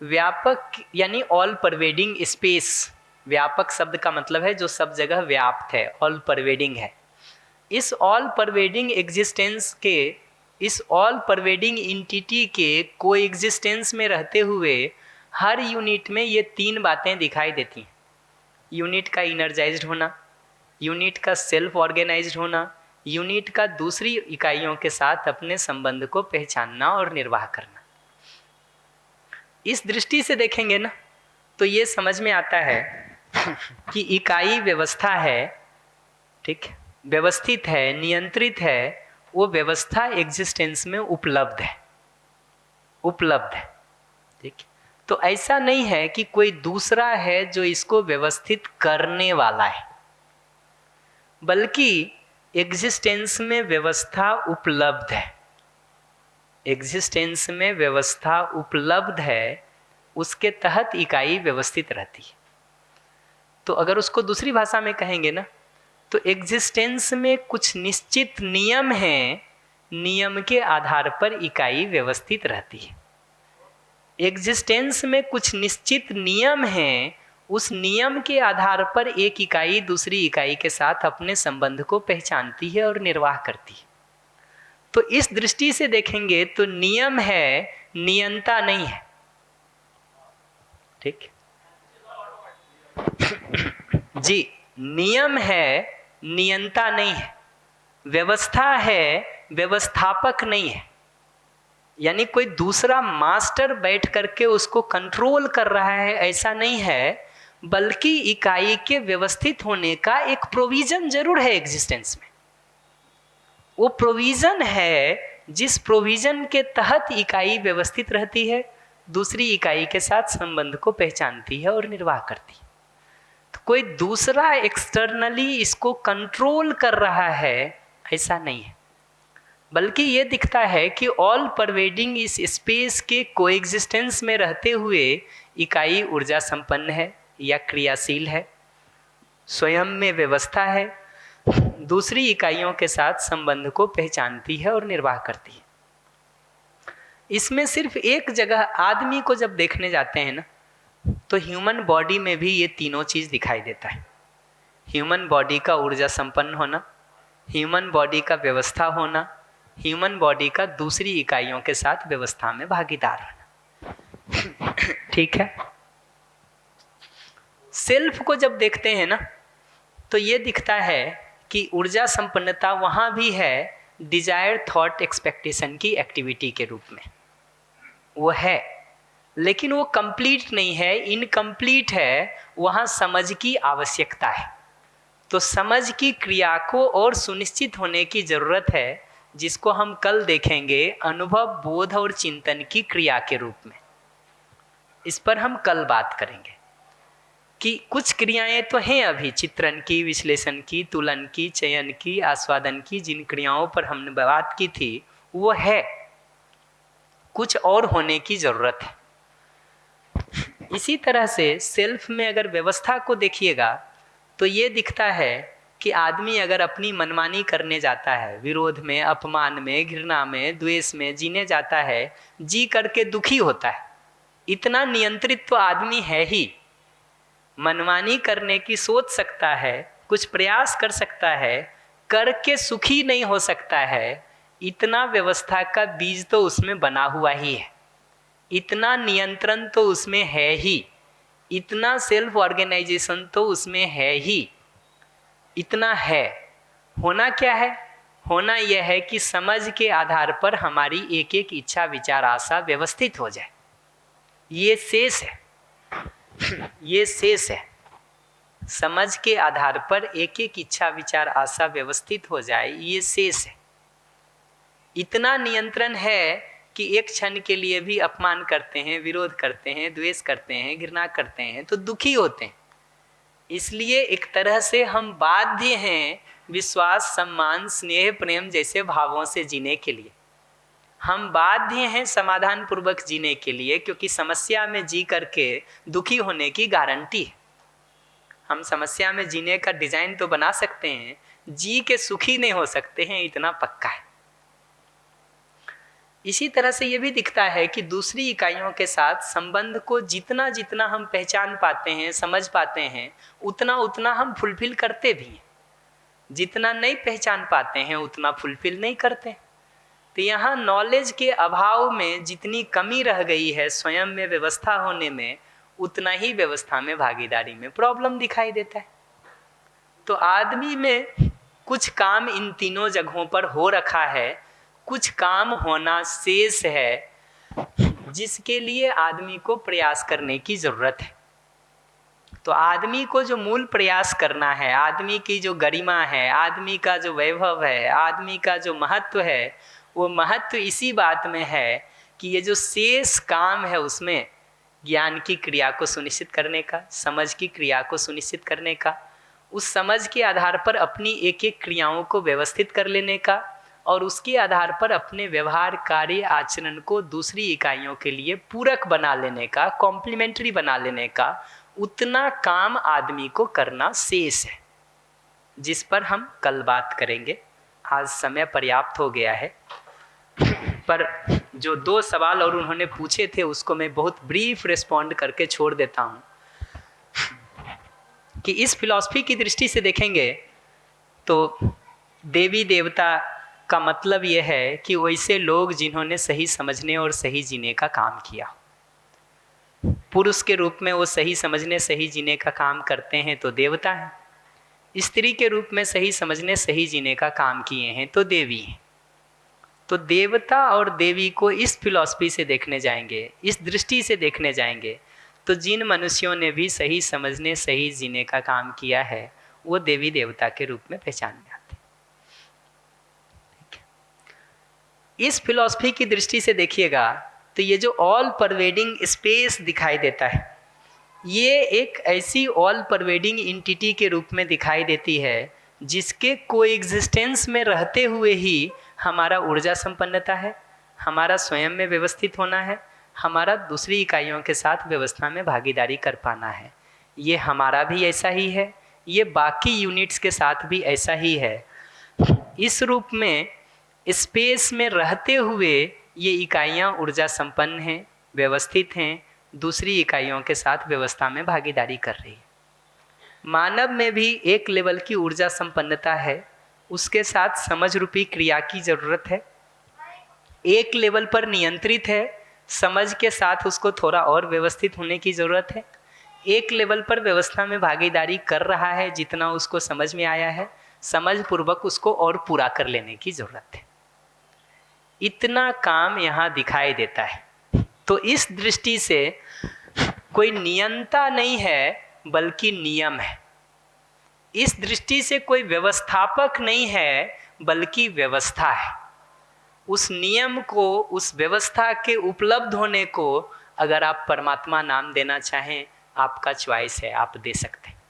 व्यापक यानी ऑल परवेडिंग स्पेस, व्यापक शब्द का मतलब है जो सब जगह व्याप्त है, ऑल परवेडिंग है। इस ऑल परवेडिंग एग्जिस्टेंस के, इस ऑल परवेडिंग इंटिटी के को एग्जिस्टेंस में रहते हुए हर यूनिट में ये तीन बातें दिखाई देती हैं। यूनिट का इनर्जाइज्ड होना, यूनिट का सेल्फ ऑर्गेनाइज्ड होना, यूनिट का दूसरी इकाइयों के साथ अपने संबंध को पहचानना और निर्वाह करना। इस दृष्टि से देखेंगे ना तो ये समझ में आता है कि इकाई व्यवस्था है, ठीक, व्यवस्थित है, नियंत्रित है, वो व्यवस्था एग्जिस्टेंस में उपलब्ध है, उपलब्ध है, ठीक। तो ऐसा नहीं है कि कोई दूसरा है जो इसको व्यवस्थित करने वाला है, बल्कि एग्जिस्टेंस में व्यवस्था उपलब्ध है, एग्जिस्टेंस में व्यवस्था उपलब्ध है, उसके तहत इकाई व्यवस्थित रहती है। तो अगर उसको दूसरी भाषा में कहेंगे ना तो एग्जिस्टेंस में कुछ निश्चित नियम हैं, नियम के आधार पर इकाई व्यवस्थित रहती है। एग्जिस्टेंस में कुछ निश्चित नियम हैं, उस नियम के आधार पर एक इकाई दूसरी इकाई के साथ अपने संबंध को पहचानती है और निर्वाह करती है। तो इस दृष्टि से देखेंगे तो नियम है, नियंता नहीं है, ठीक जी। नियम है, नियंता नहीं है, व्यवस्था है, व्यवस्थापक नहीं है। यानी कोई दूसरा मास्टर बैठ करके उसको कंट्रोल कर रहा है ऐसा नहीं है, बल्कि इकाई के व्यवस्थित होने का एक प्रोविजन जरूर है एग्जिस्टेंस में। वो प्रोविजन है जिस प्रोविजन के तहत इकाई व्यवस्थित रहती है, दूसरी इकाई के साथ संबंध को पहचानती है और निर्वाह करती है। तो कोई दूसरा एक्सटर्नली इसको कंट्रोल कर रहा है ऐसा नहीं है, बल्कि ये दिखता है कि ऑल परवेडिंग इस स्पेस के कोएग्जिस्टेंस में रहते हुए इकाई ऊर्जा संपन्न है या क्रियाशील है, स्वयं में व्यवस्था है, दूसरी इकाइयों के साथ संबंध को पहचानती है और निर्वाह करती है। इसमें सिर्फ एक जगह आदमी को जब देखने जाते हैं ना तो ह्यूमन बॉडी में भी ये तीनों चीज़ दिखाई देता है। ह्यूमन बॉडी का ऊर्जा संपन्न होना, ह्यूमन बॉडी का व्यवस्था होना, ह्यूमन बॉडी का दूसरी इकाइयों के साथ व्यवस्था में भागीदार होना, ठीक है। सेल्फ को जब देखते हैं ना तो ये दिखता है कि ऊर्जा संपन्नता वहाँ भी है डिजायर थॉट एक्सपेक्टेशन की एक्टिविटी के रूप में, वो है, लेकिन वो कंप्लीट नहीं है, इनकम्प्लीट है। वहाँ समझ की आवश्यकता है। तो समझ की क्रिया को और सुनिश्चित होने की ज़रूरत है, जिसको हम कल देखेंगे अनुभव, बोध और चिंतन की क्रिया के रूप में। इस पर हम कल बात करेंगे कि कुछ क्रियाएं तो हैं अभी, चित्रण की, विश्लेषण की, तुलन की, चयन की, आस्वादन की, जिन क्रियाओं पर हमने बात की थी वो है, कुछ और होने की ज़रूरत है। इसी तरह से सेल्फ में अगर व्यवस्था को देखिएगा तो ये दिखता है कि आदमी अगर अपनी मनमानी करने जाता है, विरोध में, अपमान में, घृणा में, द्वेष में जीने जाता है, जी करके दुखी होता है। इतना नियंत्रित तो आदमी है ही, मनमानी करने की सोच सकता है, कुछ प्रयास कर सकता है, करके सुखी नहीं हो सकता है। इतना व्यवस्था का बीज तो उसमें बना हुआ ही है, इतना नियंत्रण तो उसमें है ही, इतना सेल्फ ऑर्गेनाइजेशन तो उसमें है ही, इतना है। होना क्या है? होना यह है कि समझ के आधार पर हमारी एक एक इच्छा, विचार, आशा व्यवस्थित हो जाए। ये शेष है, ये शेष है। समझ के आधार पर एक एक इच्छा, विचार, आशा व्यवस्थित हो जाए, ये शेष है। इतना नियंत्रण है कि एक क्षण के लिए भी अपमान करते हैं, विरोध करते हैं, द्वेष करते हैं, घृणा करते हैं तो दुखी होते हैं। इसलिए एक तरह से हम बाध्य हैं विश्वास, सम्मान, स्नेह, प्रेम जैसे भावों से जीने के लिए। हम बाध्य हैं समाधान पूर्वक जीने के लिए, क्योंकि समस्या में जी करके दुखी होने की गारंटी है। हम समस्या में जीने का डिजाइन तो बना सकते हैं, जी के सुखी नहीं हो सकते हैं, इतना पक्का है। इसी तरह से ये भी दिखता है कि दूसरी इकाइयों के साथ संबंध को जितना जितना हम पहचान पाते हैं, समझ पाते हैं, उतना उतना हम फुलफिल करते भी हैं। जितना नहीं पहचान पाते हैं उतना फुलफिल नहीं करते। तो यहाँ नॉलेज के अभाव में जितनी कमी रह गई है स्वयं में व्यवस्था होने में, उतना ही व्यवस्था में भागीदारी में प्रॉब्लम दिखाई देता है। तो आदमी में कुछ काम इन तीनों जगहों पर हो रखा है, कुछ काम होना शेष है, जिसके लिए आदमी को प्रयास करने की जरूरत है। तो आदमी को जो मूल प्रयास करना है, आदमी की जो गरिमा है, आदमी का जो वैभव है, आदमी का जो महत्व है, वो महत्व इसी बात में है कि ये जो शेष काम है उसमें ज्ञान की क्रिया को सुनिश्चित करने का, समझ की क्रिया को सुनिश्चित करने का, उस समझ के आधार पर अपनी एक एक क्रियाओं को व्यवस्थित कर लेने का, और उसके आधार पर अपने व्यवहार, कार्य, आचरण को दूसरी इकाइयों के लिए पूरक बना लेने का, कॉम्प्लीमेंट्री बना लेने का, उतना काम आदमी को करना शेष है, जिस पर हम कल बात करेंगे। आज समय पर्याप्त हो गया है, पर जो 2 सवाल और उन्होंने पूछे थे उसको मैं बहुत ब्रीफ रिस्पॉन्ड करके छोड़ देता हूँ कि इस फिलॉसफी की दृष्टि से देखेंगे तो देवी देवता का मतलब यह है कि वैसे लोग जिन्होंने सही समझने और सही जीने का काम किया। पुरुष के रूप में वो सही समझने सही जीने का काम करते हैं तो देवता हैं, स्त्री के रूप में सही समझने सही जीने का काम किए हैं तो देवी हैं। तो देवता और देवी को इस फिलॉसफी से देखने जाएंगे, इस दृष्टि से देखने जाएंगे, तो जिन मनुष्यों ने भी सही समझने सही जीने का काम किया है वो देवी देवता के रूप में पहचान में आते हैं। इस फिलॉसफी की दृष्टि से देखिएगा तो ये जो ऑल परवेडिंग स्पेस दिखाई देता है, ये एक ऐसी ऑल परवेडिंग इंटिटी के रूप में दिखाई देती है जिसके कोएग्जिस्टेंस में रहते हुए ही हमारा ऊर्जा संपन्नता है, हमारा स्वयं में व्यवस्थित होना है, हमारा दूसरी इकाइयों के साथ व्यवस्था में भागीदारी कर पाना है। ये हमारा भी ऐसा ही है, ये बाकी यूनिट्स के साथ भी ऐसा ही है। इस रूप में स्पेस में रहते हुए ये इकाइयाँ ऊर्जा संपन्न हैं, व्यवस्थित हैं, दूसरी इकाइयों के साथ व्यवस्था में भागीदारी कर रही है। मानव में भी एक लेवल की ऊर्जा संपन्नता है, उसके साथ समझ रूपी क्रिया की ज़रूरत है। एक लेवल पर नियंत्रित है, समझ के साथ उसको थोड़ा और व्यवस्थित होने की ज़रूरत है। एक लेवल पर व्यवस्था में भागीदारी कर रहा है, जितना उसको समझ में आया है, समझ पूर्वक उसको और पूरा कर लेने की ज़रूरत है। इतना काम यहाँ दिखाई देता है। तो इस दृष्टि से कोई नियंता नहीं है बल्कि नियम है। इस दृष्टि से कोई व्यवस्थापक नहीं है बल्कि व्यवस्था है। उस नियम को, उस व्यवस्था के उपलब्ध होने को अगर आप परमात्मा नाम देना चाहें, आपका चॉइस है, आप दे सकते हैं।